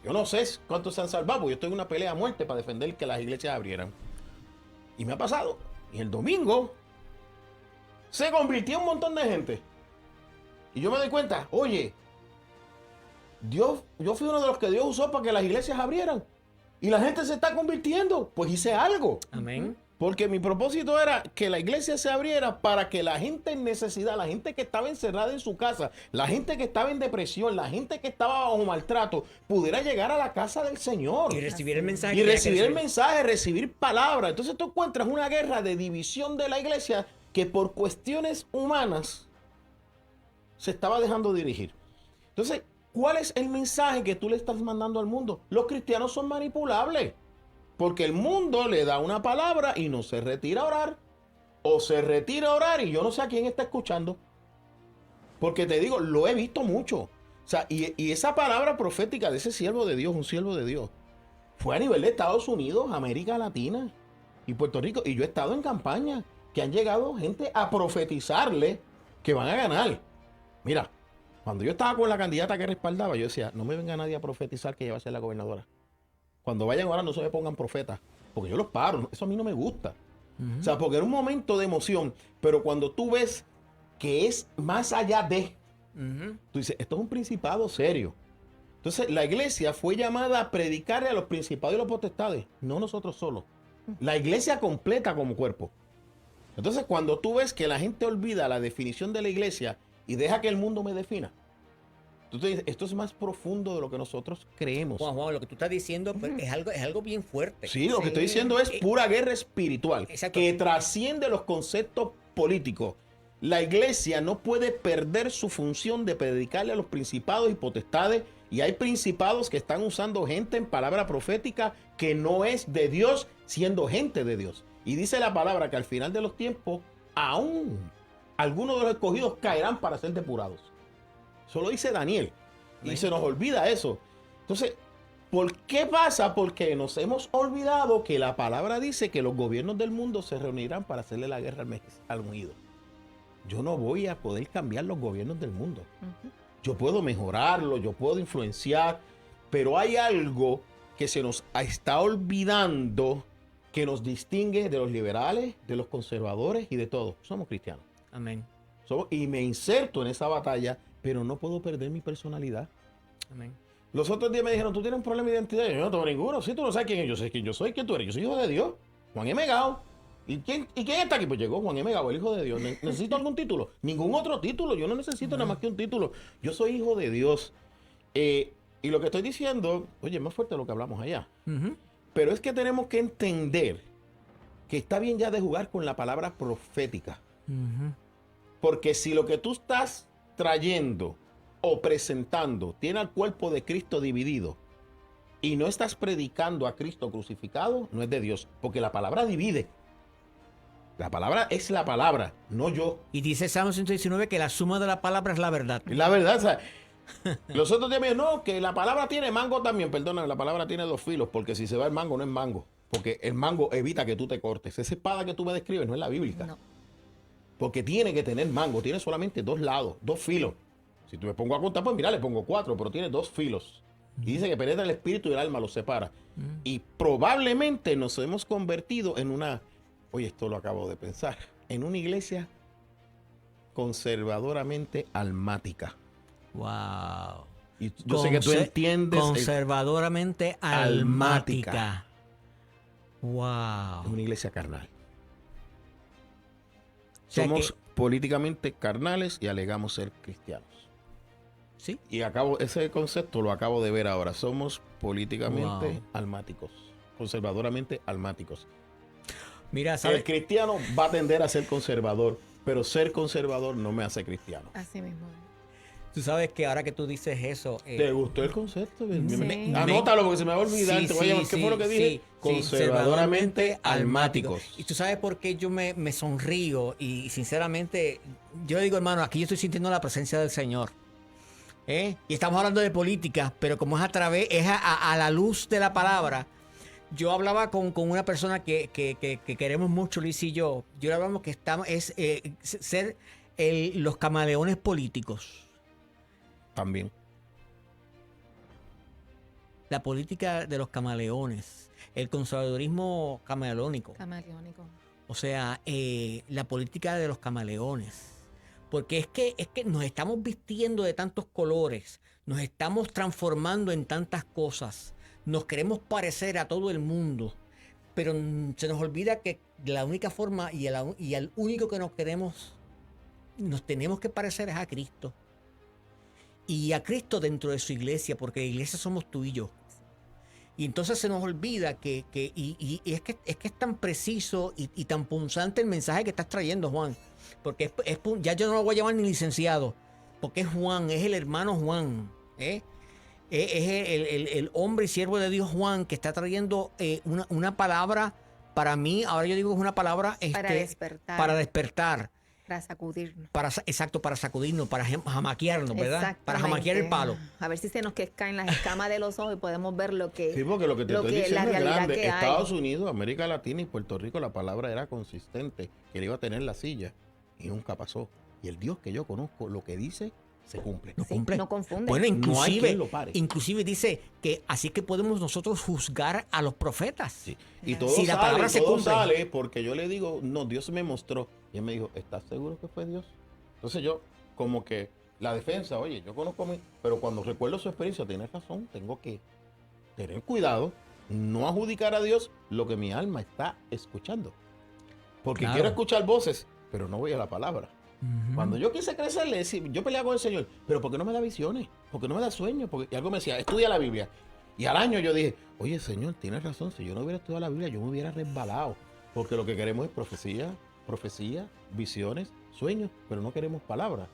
Yo no sé cuántos se han salvado, porque yo estoy en una pelea a muerte para defender que las iglesias abrieran. Y me ha pasado. Y el domingo se convirtió un montón de gente. Y yo me doy cuenta, oye, yo fui uno de los que Dios usó para que las iglesias abrieran. Y la gente se está convirtiendo. Pues hice algo.
Amén.
Porque mi propósito era que la iglesia se abriera para que la gente en necesidad, la gente que estaba encerrada en su casa, la gente que estaba en depresión, la gente que estaba bajo maltrato, pudiera llegar a la casa del Señor.
Y recibir el mensaje.
Y
que
recibir
tenía
el
que
mensaje, recibir palabra. Entonces tú encuentras una guerra de división de la iglesia que por cuestiones humanas se estaba dejando dirigir. Entonces, ¿cuál es el mensaje que tú le estás mandando al mundo? Los cristianos son manipulables. Porque el mundo le da una palabra y no se retira a orar. O se retira a orar y yo no sé a quién está escuchando. Porque te digo, lo he visto mucho. O sea, y esa palabra profética de ese siervo de Dios, un siervo de Dios, fue a nivel de Estados Unidos, América Latina y Puerto Rico. Y yo he estado en campaña que han llegado gente a profetizarle que van a ganar. Mira, cuando yo estaba con la candidata que respaldaba, yo decía, no me venga nadie a profetizar que ella va a ser la gobernadora. Cuando vayan ahora no se me pongan profetas, porque yo los paro, eso a mí no me gusta. O sea, porque era un momento de emoción, pero cuando tú ves que es más allá de,
Ujú.
tú dices, esto es un principado serio. Entonces, la iglesia fue llamada a predicarle a los principados y los potestades, no nosotros solos. La iglesia completa como cuerpo. Entonces, cuando tú ves que la gente olvida la definición de la iglesia y deja que el mundo me defina, tú te dices, esto es más profundo de lo que nosotros creemos.
Juan, lo que tú estás diciendo pues, es algo bien fuerte.
Sí, lo que estoy diciendo es pura guerra espiritual
Exacto.
que trasciende los conceptos políticos. La iglesia no puede perder su función de predicarle a los principados y potestades Y hay principados que están usando gente en palabra profética que no es de Dios, siendo gente de Dios. Y dice la palabra que al final de los tiempos, aún algunos de los escogidos caerán para ser depurados. Eso lo dice Daniel. Y se nos olvida eso. Entonces, ¿por qué pasa? Porque nos hemos olvidado que la palabra dice que los gobiernos del mundo se reunirán para hacerle la guerra al ungido. Yo no voy a poder cambiar los gobiernos del mundo. Yo puedo mejorarlo, yo puedo influenciar, pero hay algo que se nos está olvidando que nos distingue de los liberales, de los conservadores y de todos. Somos cristianos.
Amén.
Y me inserto en esa batalla, pero no puedo perder mi personalidad.
Amén.
Los otros días me dijeron, ¿tú tienes un problema de identidad? Yo no tengo ninguno. Si tú no sabes quién es, yo sé quién yo soy. ¿Quién tú eres? Yo soy hijo de Dios. Juan M. Gao. ¿Y quién está aquí? Pues llegó Juan M. Gao, el hijo de Dios. ¿Necesito algún título? Ningún otro título. Yo no necesito nada más que un título. Yo soy hijo de Dios. Y lo que estoy diciendo, oye, es más fuerte de lo que hablamos allá. Pero es que tenemos que entender que está bien ya de jugar con la palabra profética. Porque si lo que tú estás trayendo o presentando tiene al cuerpo de Cristo dividido y no estás predicando a Cristo crucificado, no es de Dios. Porque la palabra divide. La palabra es la palabra, no yo.
Y dice Salmo 119 que la suma de la palabra es la verdad.
La verdad, o sea, los otros días me dijeron, no, que la palabra tiene mango también. Perdona, la palabra tiene dos filos, porque si se va el mango, no es mango. Porque el mango evita que tú te cortes. Esa espada que tú me describes no es la bíblica.
No.
Porque tiene que tener mango, tiene solamente dos lados, dos filos. Si tú me pongo a contar, pues mira, le pongo 4, pero tiene 2 filos. Y dice que penetra el espíritu y el alma, los separa. Y probablemente nos hemos convertido en una, oye, esto lo acabo de pensar, en una iglesia conservadoramente almática.
Wow.
Y yo sé que tú entiendes.
Conservadoramente almática. Wow.
Es una iglesia carnal.
O sea
Somos
que,
políticamente carnales y alegamos ser cristianos.
sí.
Y ese concepto lo acabo de ver ahora. Somos políticamente almáticos, conservadoramente almáticos.
Mira, ¿sabes?
El cristiano va a tender a ser conservador, pero ser conservador no me hace cristiano.
Así mismo.
Tú sabes que ahora que tú dices eso...
¿Te gustó el concepto?
Sí.
Anótalo porque se me va a olvidar.
Sí,
Te voy a llamar. ¿Qué fue lo que dije?
sí,
Conservadoramente almáticos.
Y tú sabes por qué yo me sonrío y sinceramente, yo digo, hermano, aquí yo estoy sintiendo la presencia del Señor. Y estamos hablando de política, pero como es a la luz de la palabra. Yo hablaba con una persona que queremos mucho, Luis y yo. Yo le hablamos que ser los camaleones políticos.
También.
La política de los camaleones, el conservadurismo camaleónico.
Camaleónico.
O sea, la política de los camaleones. Porque es que nos estamos vistiendo de tantos colores, nos estamos transformando en tantas cosas, nos queremos parecer a todo el mundo, pero se nos olvida que la única forma y el único que nos tenemos que parecer es a Cristo. Y a Cristo dentro de su iglesia, porque la iglesia somos tú y yo. Y entonces se nos olvida que es que es tan preciso y tan punzante el mensaje que estás trayendo, Juan. Porque ya yo no lo voy a llamar ni licenciado, porque es Juan, es el hermano Juan. Es el hombre y siervo de Dios Juan, que está trayendo una palabra para mí. Ahora yo digo que es una palabra
Para despertar.
Para despertar.
Para sacudirnos.
Exacto, para sacudirnos, para jamaquearnos, ¿verdad? Para jamaquear el palo.
A ver si se nos caen las escamas de los ojos y podemos ver lo que...
Sí, porque lo que te estoy diciendo es grande.
Que
Estados Unidos, América Latina y Puerto Rico, la palabra era consistente, que él iba a tener la silla y nunca pasó. Y el Dios que yo conozco, lo que dice, se cumple.
No
Sí,
cumple.
no confunde.
Bueno,
No hay quien lo pare.
inclusive dice que así que podemos nosotros juzgar a los profetas.
Sí. Y todo
Si la palabra se
todo
cumple.
sale porque yo le digo, no, Dios me mostró. Y él me dijo, ¿estás seguro que fue Dios? Entonces yo, como que la defensa, oye, yo conozco a mí, pero cuando recuerdo su experiencia, tienes razón, tengo que tener cuidado, no adjudicar a Dios lo que mi alma está escuchando. Porque
Claro.
quiero escuchar voces, pero no voy a la palabra.
Ujú.
Cuando yo quise crecer, yo peleaba con el Señor, pero ¿por qué no me da visiones? ¿Por qué no me da sueños? Y algo me decía, estudia la Biblia. Y al año yo dije, oye, Señor, tienes razón, si yo no hubiera estudiado la Biblia, yo me hubiera resbalado. Porque lo que queremos es profecía, visiones, sueños, pero no queremos palabras.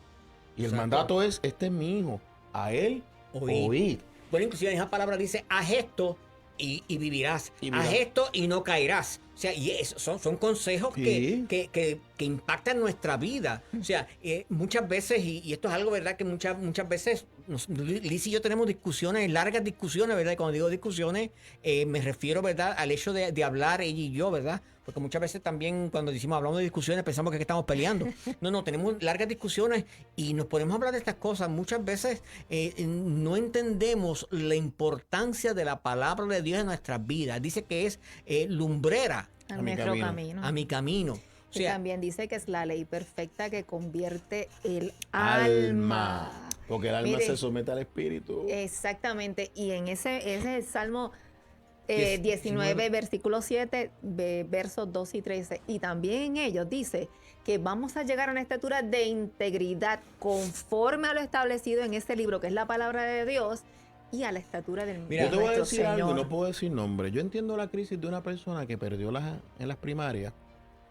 Y el
Exacto.
mandato es, este es mi hijo, a él Oíd.
Bueno, inclusive en esa palabra dice, haz esto y vivirás.
Y
Haz
mira.
esto y no caerás. O sea, y son consejos
Sí.
que impactan nuestra vida. O sea, muchas veces, y esto es algo, ¿verdad? Que muchas veces, Liz y yo tenemos discusiones, largas discusiones, ¿verdad? Y cuando digo discusiones, me refiero, ¿verdad? Al hecho de hablar ella y yo, ¿verdad? Porque muchas veces también cuando hablamos de discusiones pensamos que estamos peleando. No, tenemos largas discusiones y nos podemos hablar de estas cosas. Muchas veces no entendemos la importancia de la palabra de Dios en nuestras vidas. Dice que es lumbrera
A
A mi
nuestro
camino.
camino.
a mi camino. O
Y
sea,
también dice que es la ley perfecta que convierte el
Alma.
alma.
Porque el alma
Mire,
se somete al espíritu.
Exactamente. Y en ese es el Salmo
19,
19, versículo 7, versos 2 y 13. Y también en ellos dice que vamos a llegar a una estatura de integridad conforme a lo establecido en este libro, que es la palabra de Dios, y a la estatura del
Mira,
Yo te voy a
nuestro
decir algo, y
Señor.
no puedo decir nombre. Yo entiendo la crisis de una persona que perdió en las primarias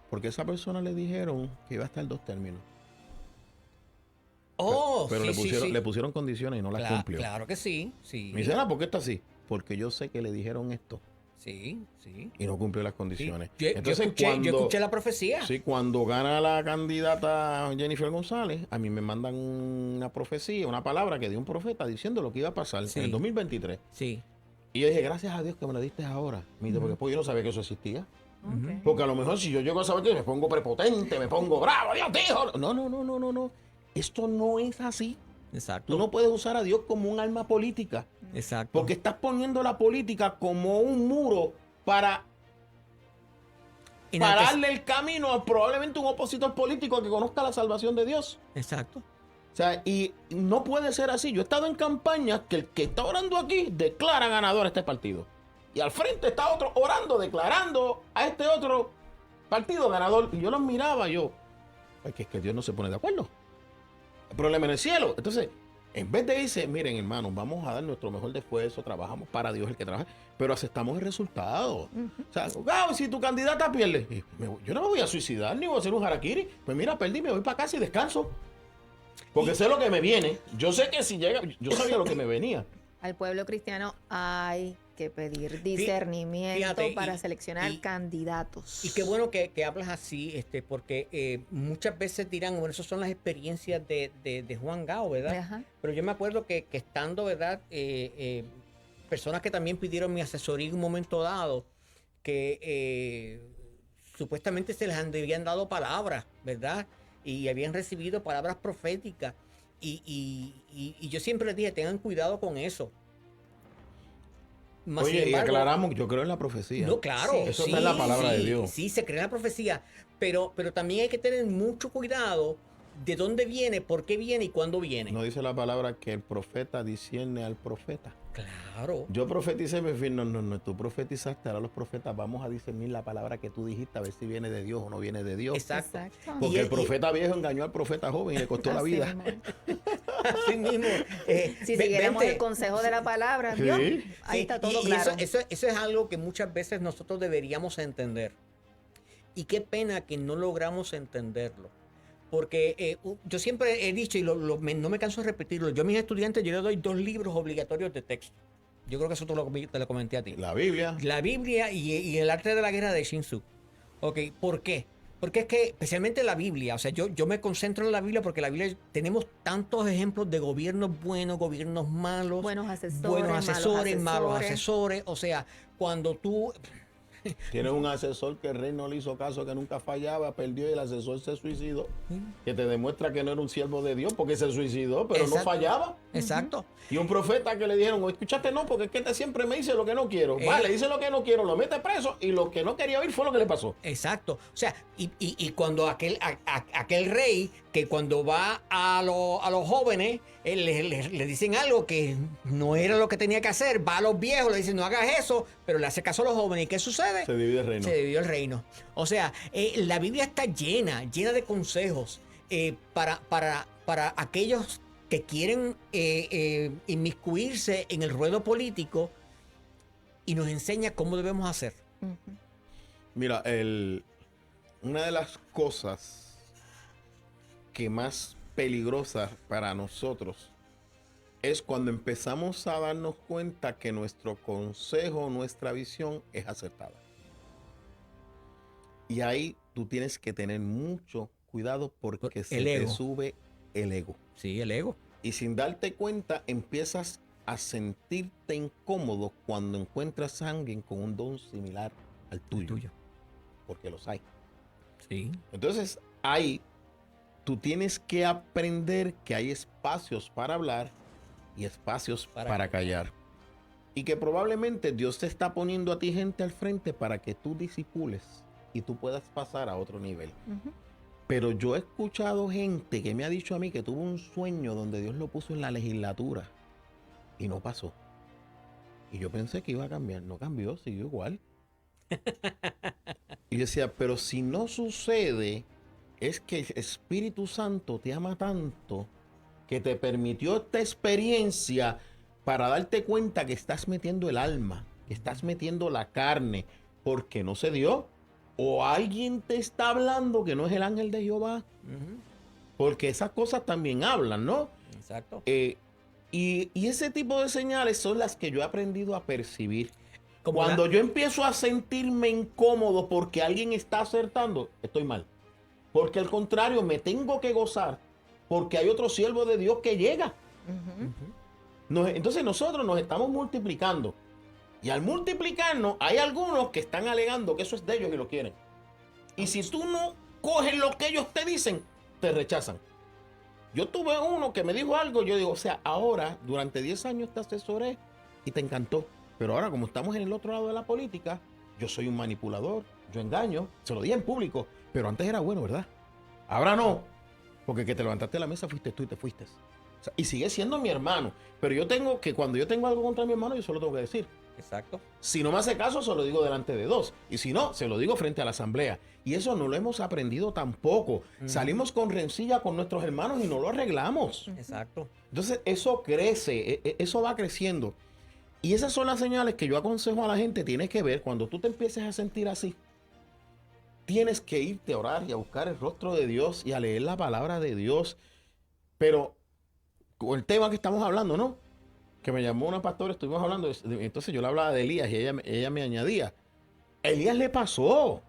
porque a esa persona le dijeron que iba a estar 2 términos. Pero
sí, sí.
le pusieron condiciones y no las cumplió.
Claro que sí, sí.
Me dice, ¿por qué está así? Porque yo sé que le dijeron esto
Sí, sí.
y no cumplió las
Sí.
condiciones.
Yo
Entonces,
yo escuché la profecía.
sí, cuando gana la candidata Jennifer González, a mí me mandan una profecía, una palabra que dio un profeta diciendo lo que iba a pasar
Sí.
en el 2023.
Sí.
Y yo dije, gracias a Dios que me la diste ahora. Me dice, porque pues yo no sabía que eso existía.
Ok.
Porque a lo mejor si yo llego a saber que me pongo prepotente, me pongo bravo, Dios dijo. No. Esto no es así.
Exacto.
Tú no puedes usar a Dios como un arma política.
Exacto.
Porque estás poniendo la política como un muro para
Enaltece-
pararle el camino a probablemente un opositor político que conozca la salvación de Dios.
Exacto.
O sea, y no puede ser así. Yo he estado en campañas que el que está orando aquí declara ganador a este partido. Y al frente está otro orando, declarando a este otro partido ganador. Y yo los miraba, que es que Dios no se pone de acuerdo. El problema en el cielo. Entonces, en vez de irse, miren, hermanos, vamos a dar nuestro mejor esfuerzo, trabajamos para Dios el que trabaja, pero aceptamos el resultado. O sea, si tu candidata pierde, yo no me voy a suicidar ni voy a hacer un harakiri. Pues mira, perdí, me voy para casa y descanso. Porque sé lo que me viene. Yo sé que si llega, yo sabía lo que me venía.
Al pueblo cristiano hay que pedir discernimiento
fíjate,
para seleccionar
y-
candidatos.
Y qué bueno que hablas así, porque muchas veces dirán, bueno, esas son las experiencias de Juan Gao, ¿verdad?
Ajá.
Pero yo me acuerdo que estando, ¿verdad? Personas que también pidieron mi asesoría en un momento dado, que supuestamente se les habían dado palabras, ¿verdad? Y habían recibido palabras proféticas. Y yo siempre les dije, tengan cuidado con eso. Más sin
Oye, y
embargo,
aclaramos, yo creo en la profecía.
no, claro.
Sí.
Eso está en la palabra de Dios.
Sí, se cree en la profecía. Pero también hay que tener mucho cuidado de dónde viene, por qué viene y cuándo viene.
No dice la palabra que el profeta discierne al profeta.
Claro.
Yo profeticé, me fui, no, tú profetizaste, ahora los profetas vamos a discernir la palabra que tú dijiste, a ver si viene de Dios o no viene de Dios.
Exacto.
Porque
Y-
el profeta viejo engañó al profeta joven y le costó la
Así
vida.
mismo.
Así mismo.
Si
ve-
siguiéramos
vente.
el consejo de la palabra, ¿vio?
Sí.
Ahí
Sí,
está todo
y
claro.
Eso es algo que muchas veces nosotros deberíamos entender. Y qué pena que no logramos entenderlo. Porque yo siempre he dicho, y no me canso de repetirlo, yo a mis estudiantes yo les doy 2 libros obligatorios de texto. Yo creo que eso te lo comenté a ti.
La Biblia.
La Biblia y el arte de la guerra de Sun Tzu. Ok, ¿por qué? Porque es que especialmente la Biblia, o sea, yo me concentro en la Biblia porque la Biblia tenemos tantos ejemplos de gobiernos buenos, gobiernos malos,
Buenos asesores,
malos asesores. O sea, cuando tú...
Tienes un asesor que el rey no le hizo caso, que nunca fallaba, perdió y el asesor se suicidó. Que te demuestra que no era un siervo de Dios porque se suicidó, pero no
Exacto.
fallaba.
Exacto.
Y un profeta que le dijeron, escúchate no, porque es que este siempre me dice lo que no quiero. Vale, dice lo que no quiero, lo mete preso y lo que no quería oír fue lo que le pasó.
Exacto. O sea, y cuando aquel rey que cuando va a los jóvenes, le dicen algo que no era lo que tenía que hacer, va a los viejos, le dicen no hagas eso, pero le hace caso a los jóvenes. ¿Y qué sucede?
Se divide el reino.
Se dividió el reino. O sea, la Biblia está llena de consejos para aquellos que quieren inmiscuirse en el ruedo político y nos enseña cómo debemos hacer.
Ujú.
Mira, una de las cosas que más peligrosas para nosotros es cuando empezamos a darnos cuenta que nuestro consejo, nuestra visión es acertada. Y ahí tú tienes que tener mucho cuidado porque se te
ego.
sube el ego.
Sí, el ego.
Y sin darte cuenta empiezas a sentirte incómodo cuando encuentras a alguien con un don similar al tuyo. Porque los hay.
Sí.
Entonces ahí tú tienes que aprender que hay espacios para hablar y espacios para callar. Y que probablemente Dios te está poniendo a ti gente al frente para que tú disipules y tú puedas pasar a otro nivel. Pero yo he escuchado gente que me ha dicho a mí que tuvo un sueño donde Dios lo puso en la legislatura y no pasó. Y yo pensé que iba a cambiar. No cambió, siguió igual. Y yo decía, pero si no sucede, es que el Espíritu Santo te ama tanto que te permitió esta experiencia para darte cuenta que estás metiendo el alma, que estás metiendo la carne, porque no se dio. O alguien te está hablando que no es el ángel de Jehová. Porque esas cosas también hablan, ¿no?
Exacto.
Y ese tipo de señales son las que yo he aprendido a percibir.
Como
Cuando yo empiezo a sentirme incómodo porque alguien está acertando, estoy mal. Porque al contrario, me tengo que gozar porque hay otro siervo de Dios que llega. Entonces nosotros nos estamos multiplicando. Y al multiplicarnos, hay algunos que están alegando que eso es de ellos y lo quieren. Y si tú no coges lo que ellos te dicen, te rechazan. Yo tuve uno que me dijo algo, yo digo, o sea, ahora, durante 10 años te asesoré y te encantó. Pero ahora, como estamos en el otro lado de la política, yo soy un manipulador, yo engaño, se lo dije en público, pero antes era bueno, ¿verdad? Ahora no, porque que te levantaste de la mesa fuiste tú y te fuiste. O sea, y sigue siendo mi hermano, pero yo tengo que, cuando yo tengo algo contra mi hermano, yo solo tengo que decir.
Exacto.
Si no me hace caso, se lo digo delante de dos. Y si no, se lo digo frente a la asamblea. Y eso no lo hemos aprendido tampoco. Salimos con rencilla con nuestros hermanos y no lo arreglamos.
Exacto.
Entonces, eso crece, eso va creciendo. Y esas son las señales que yo aconsejo a la gente. Tienes que ver, cuando tú te empieces a sentir así, tienes que irte a orar y a buscar el rostro de Dios y a leer la palabra de Dios. Pero, con el tema que estamos hablando, ¿no? Que me llamó una pastora, estuvimos hablando, entonces yo le hablaba de Elías y ella me añadía, Elías le pasó.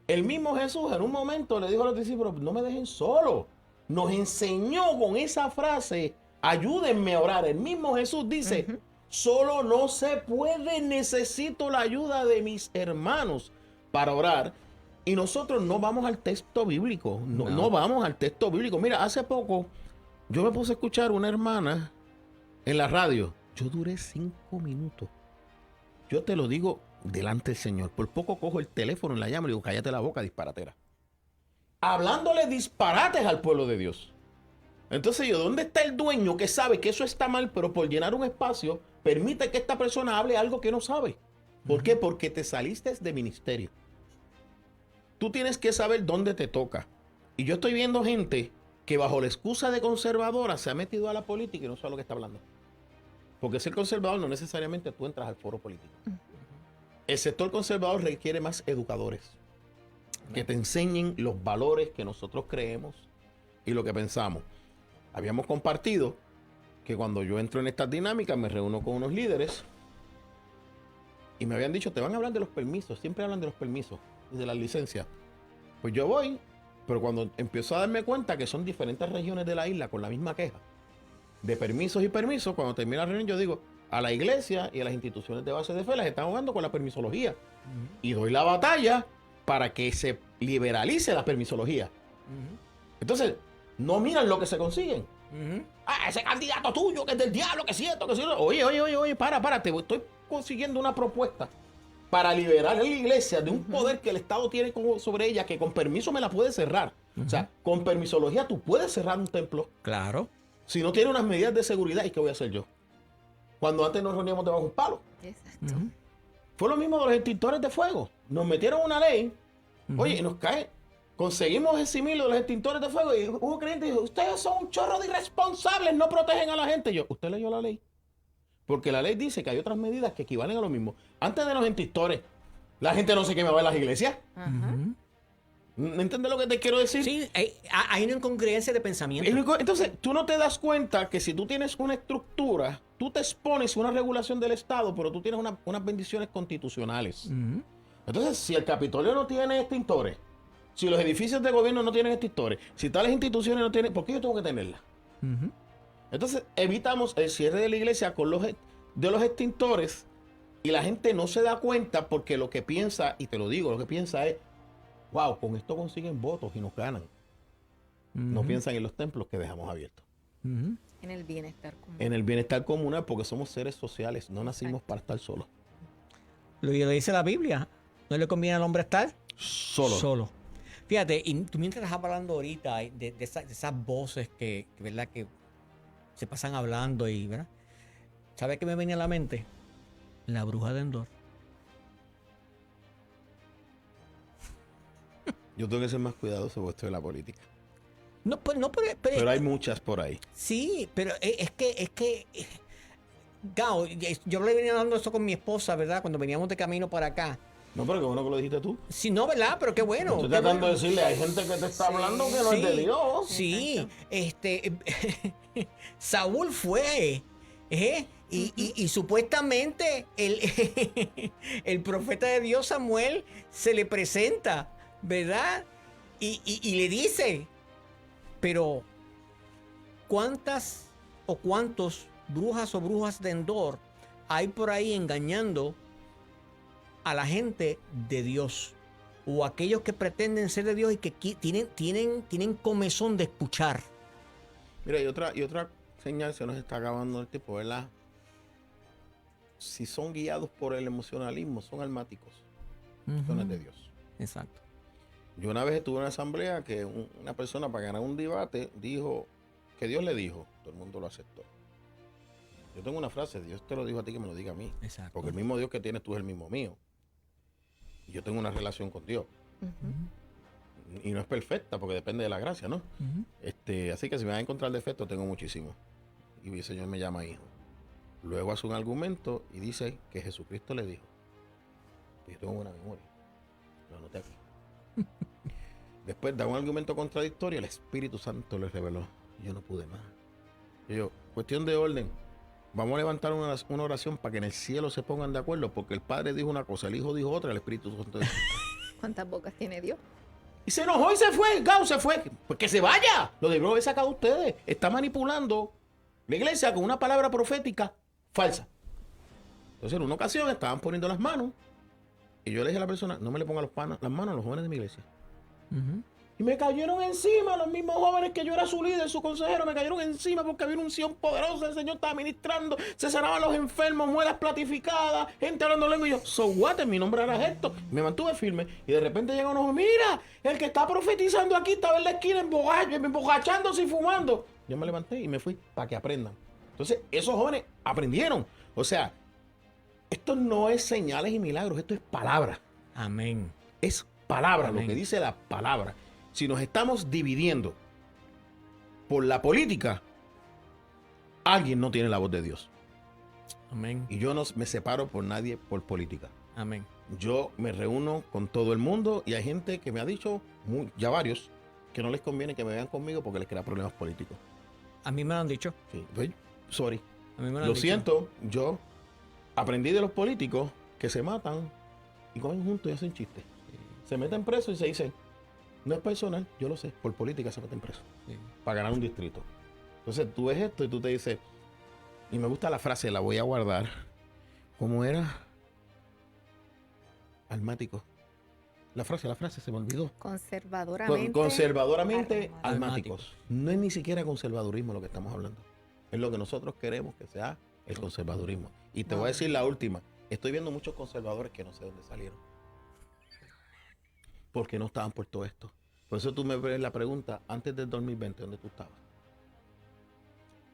El mismo Jesús en un momento le dijo a los discípulos, no me dejen solo. Nos enseñó con esa frase, ayúdenme a orar. El mismo Jesús dice, solo no se puede, necesito la ayuda de mis hermanos para orar. Y nosotros no vamos al texto bíblico, no vamos al texto bíblico. Mira, hace poco yo me puse a escuchar una hermana en la radio. Yo duré 5 minutos. Yo te lo digo delante del Señor. Por poco cojo el teléfono y la llamo y digo, cállate la boca, disparatera. Hablándole disparates al pueblo de Dios. Entonces yo, ¿dónde está el dueño que sabe que eso está mal, pero por llenar un espacio, permite que esta persona hable algo que no sabe? ¿Por qué? Porque te saliste de ministerio. Tú tienes que saber dónde te toca. Y yo estoy viendo gente que bajo la excusa de conservadora se ha metido a la política y no sabe lo que está hablando. Porque ser conservador no necesariamente tú entras al foro político. El sector conservador requiere más educadores que te enseñen los valores que nosotros creemos y lo que pensamos. Habíamos compartido que cuando yo entro en estas dinámicas me reúno con unos líderes y me habían dicho, te van a hablar de los permisos, siempre hablan de los permisos y de las licencias. Pues yo voy, pero cuando empiezo a darme cuenta que son diferentes regiones de la isla con la misma queja de permisos y permisos, cuando termina la reunión yo digo, a la iglesia y a las instituciones de base de fe las están jugando con la permisología. Y doy la batalla para que se liberalice la permisología. Entonces, no miran lo que se consiguen. Ah, ese candidato tuyo que es del diablo, que es cierto, que es cierto. Oye, para, estoy consiguiendo una propuesta para liberar a la iglesia de un poder que el Estado tiene sobre ella, que con permiso me la puede cerrar. O sea, con permisología tú puedes cerrar un templo.
Claro.
Si no tiene unas medidas de seguridad, ¿y qué voy a hacer yo? Cuando antes nos reuníamos debajo de un palo.
Exacto.
Fue lo mismo de los extintores de fuego. Nos metieron una ley, oye, y nos cae. Conseguimos eximir los extintores de fuego y hubo creyente que dijo, ustedes son un chorro de irresponsables, no protegen a la gente. Yo, ¿usted leyó la ley? Porque la ley dice que hay otras medidas que equivalen a lo mismo. Antes de los extintores, la gente no se quemaba en las iglesias. ¿Me entiendes lo que te quiero decir?
Sí, hay una incongruencia de pensamiento.
Entonces, tú no te das cuenta que si tú tienes una estructura, tú te expones a una regulación del Estado, pero tú tienes unas bendiciones constitucionales.
Ujú.
Entonces, si el Capitolio no tiene extintores, si los edificios de gobierno no tienen extintores, si tales instituciones no tienen, ¿por qué yo tengo que tenerlas?
Ujú.
Entonces, evitamos el cierre de la iglesia con los extintores y la gente no se da cuenta porque lo que piensa, y te lo digo, lo que piensa es, wow, con esto consiguen votos y nos ganan. No piensan en los templos que dejamos abiertos.
Ujú.
En el bienestar común.
En el bienestar comunal, porque somos seres sociales, no nacimos para estar solos.
Lo que dice la Biblia, ¿no le conviene al hombre estar
Solo.
Fíjate, y tú mientras estás hablando ahorita de esas voces ¿verdad? Que se pasan hablando y, ¿verdad? ¿Sabes qué me venía a la mente? La bruja de Endor.
Yo tengo que ser más cuidadoso porque estoy en la política.
No,
Pero hay muchas por ahí.
Sí, pero es que Gao, yo le venía hablando eso con mi esposa, ¿verdad? Cuando veníamos de camino para acá.
No, pero qué bueno que lo dijiste tú.
Sí, no, ¿verdad? Pero qué bueno.
Estoy
qué
tratando
bueno.
de decirle, hay gente que te está hablando que no es de Dios.
Sí, Saúl fue, y supuestamente el profeta de Dios Samuel se le presenta, ¿verdad? Y le dice, pero ¿cuántas o cuántos brujas o brujas de Endor hay por ahí engañando a la gente de Dios? O aquellos que pretenden ser de Dios y que tienen comezón de escuchar.
Mira, y otra señal, se nos está acabando el tiempo, ¿verdad? Si son guiados por el emocionalismo, son almáticos. Eso no es de Dios.
Exacto.
Yo una vez estuve en una asamblea que una persona para ganar un debate dijo que Dios le dijo, todo el mundo lo aceptó. Yo tengo una frase, Dios te lo dijo a ti que me lo diga a mí.
Exacto.
Porque el mismo Dios que tienes tú es el mismo mío. Y yo tengo una relación con Dios. Y no es perfecta porque depende de la gracia, ¿no? Así que si me van a encontrar defectos, tengo muchísimos. Y el Señor me llama hijo. Luego hace un argumento y dice que Jesucristo le dijo. Y yo tengo buena memoria. Lo anoté aquí. Después da un argumento contradictorio, el Espíritu Santo le reveló. Yo no pude más. Y yo, cuestión de orden. Vamos a levantar una oración para que en el cielo se pongan de acuerdo, porque el Padre dijo una cosa, el Hijo dijo otra, el Espíritu Santo dijo otra.
¿Cuántas bocas tiene Dios?
Y se enojó y se fue, Gao se fue. Pues que se vaya. Lo debió haber sacado ustedes. Está manipulando la iglesia con una palabra profética falsa. Entonces en una ocasión estaban poniendo las manos y yo le dije a la persona, no me le ponga las manos a los jóvenes de mi iglesia. Y me cayeron encima los mismos jóvenes que yo era su líder, su consejero, me cayeron encima porque había una unción poderosa, el Señor estaba ministrando, se sanaban los enfermos, muelas platificadas, gente hablando lengua, y yo, so what, mi nombre era esto, me mantuve firme, y de repente llega uno, mira, el que está profetizando aquí estaba en la esquina embogachándose y fumando. Yo me levanté y me fui para que aprendan. Entonces, esos jóvenes aprendieron. O sea, esto no es señales y milagros, esto es palabra.
Amén.
Es palabra,
Amén.
lo que dice la palabra. Si nos estamos dividiendo por la política, alguien no tiene la voz de Dios.
Amén.
Y yo no me separo por nadie por política.
Amén.
Yo me reúno con todo el mundo y hay gente que me ha dicho, ya varios, que no les conviene que me vean conmigo porque les crea problemas políticos.
A mí me lo han dicho.
Sí, pues, sorry.
A mí me lo han
Lo
dicho.
siento, yo aprendí de los políticos que se matan y comen juntos y hacen chistes. Se meten presos y se dicen, no es personal, yo lo sé, por política se meten presos.
Sí.
Para ganar un distrito. Entonces tú ves esto y tú te dices, y me gusta la frase, la voy a guardar. ¿Cómo era? Almático. La frase se me olvidó.
Conservadoramente.
Conservadoramente
armados.
almáticos. No es ni siquiera conservadurismo lo que estamos hablando. Es lo que nosotros queremos que sea el conservadurismo. Y te voy a decir la última. Estoy viendo muchos conservadores que no sé dónde salieron. Porque no estaban por todo esto. Por eso tú me ves la pregunta, antes del 2020, ¿dónde tú estabas?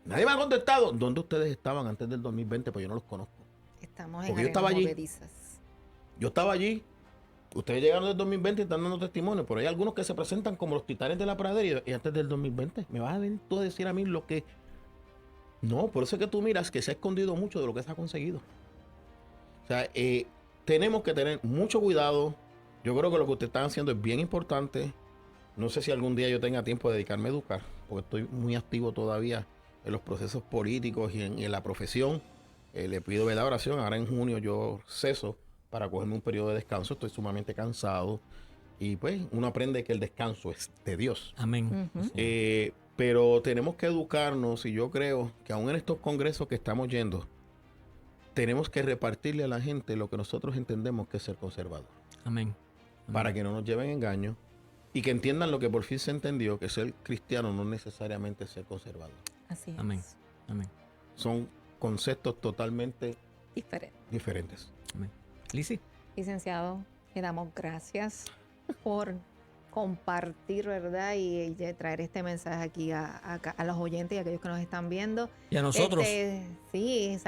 Nadie me ha contestado. ¿Dónde ustedes estaban antes del 2020? Pues yo no los conozco.
Estamos
Porque
en
yo estaba
arenas
allí.
movedizas.
Yo estaba allí. Ustedes llegaron del 2020 y están dando testimonio. Pero hay algunos que se presentan como los titanes de la pradera y antes del 2020. ¿Me vas a venir tú a decir a mí lo que...? No, por eso es que tú miras que se ha escondido mucho de lo que se ha conseguido. O sea, tenemos que tener mucho cuidado Yo creo que lo que ustedes están haciendo es bien importante. No sé si algún día yo tenga tiempo de dedicarme a educar, porque estoy muy activo todavía en los procesos políticos y en la profesión. Le pido la oración. Ahora en junio yo ceso para cogerme un periodo de descanso. Estoy sumamente cansado. Y pues uno aprende que el descanso es de Dios.
Amén.
Pero tenemos que educarnos, y yo creo que aún en estos congresos que estamos yendo, tenemos que repartirle a la gente lo que nosotros entendemos que es ser conservador.
Amén.
Para que no nos lleven engaño y que entiendan lo que por fin se entendió, que ser cristiano no necesariamente es ser conservador.
Así es.
Amén. Amén.
Son conceptos totalmente diferentes.
Amén. Lizzy.
Licenciado, le damos gracias por compartir, ¿verdad? Y traer este mensaje aquí a los oyentes y a aquellos que nos están viendo.
Y a nosotros.
Sí,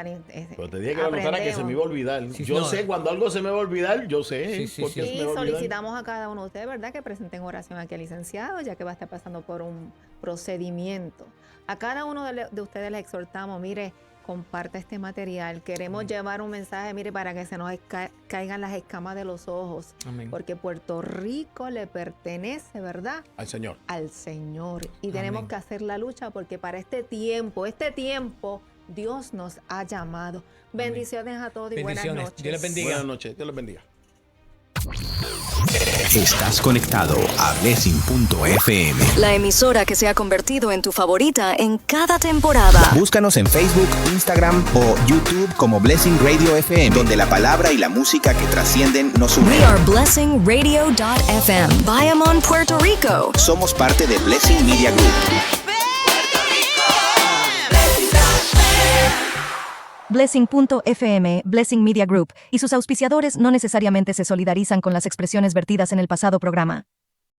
Pero te dije que lo notara que se me iba a olvidar.
Sí,
yo
no,
sé, cuando algo se me va a olvidar, yo sé.
Sí,
porque
sí.
se me
Y
va a olvidar.
solicitamos a cada uno de ustedes, ¿verdad?, que presenten oración aquí al licenciado, ya que va a estar pasando por un procedimiento. A cada uno de ustedes les exhortamos, mire, comparte este material. Queremos llevar un mensaje, mire, para que se nos caigan las escamas de los ojos.
Amén.
Porque Puerto Rico le pertenece, ¿verdad?,
Al Señor.
al Señor. Y tenemos
Amén.
que hacer la lucha porque para este tiempo, Dios nos ha llamado. Bendiciones a todos y buenas
Bendiciones.
noches.
Dios les bendiga.
Buenas noches. Dios les bendiga.
Estás conectado a Blessing.fm.
La emisora que se ha convertido en tu favorita en cada temporada.
Búscanos en Facebook, Instagram o YouTube como Blessing Radio FM, donde la palabra y la música que trascienden nos unen.
We are blessingradio.fm. Bayamón, Puerto Rico.
Somos parte de Blessing Media Group.
Blessing.fm, Blessing Media Group y sus auspiciadores no necesariamente se solidarizan con las expresiones vertidas en el pasado programa.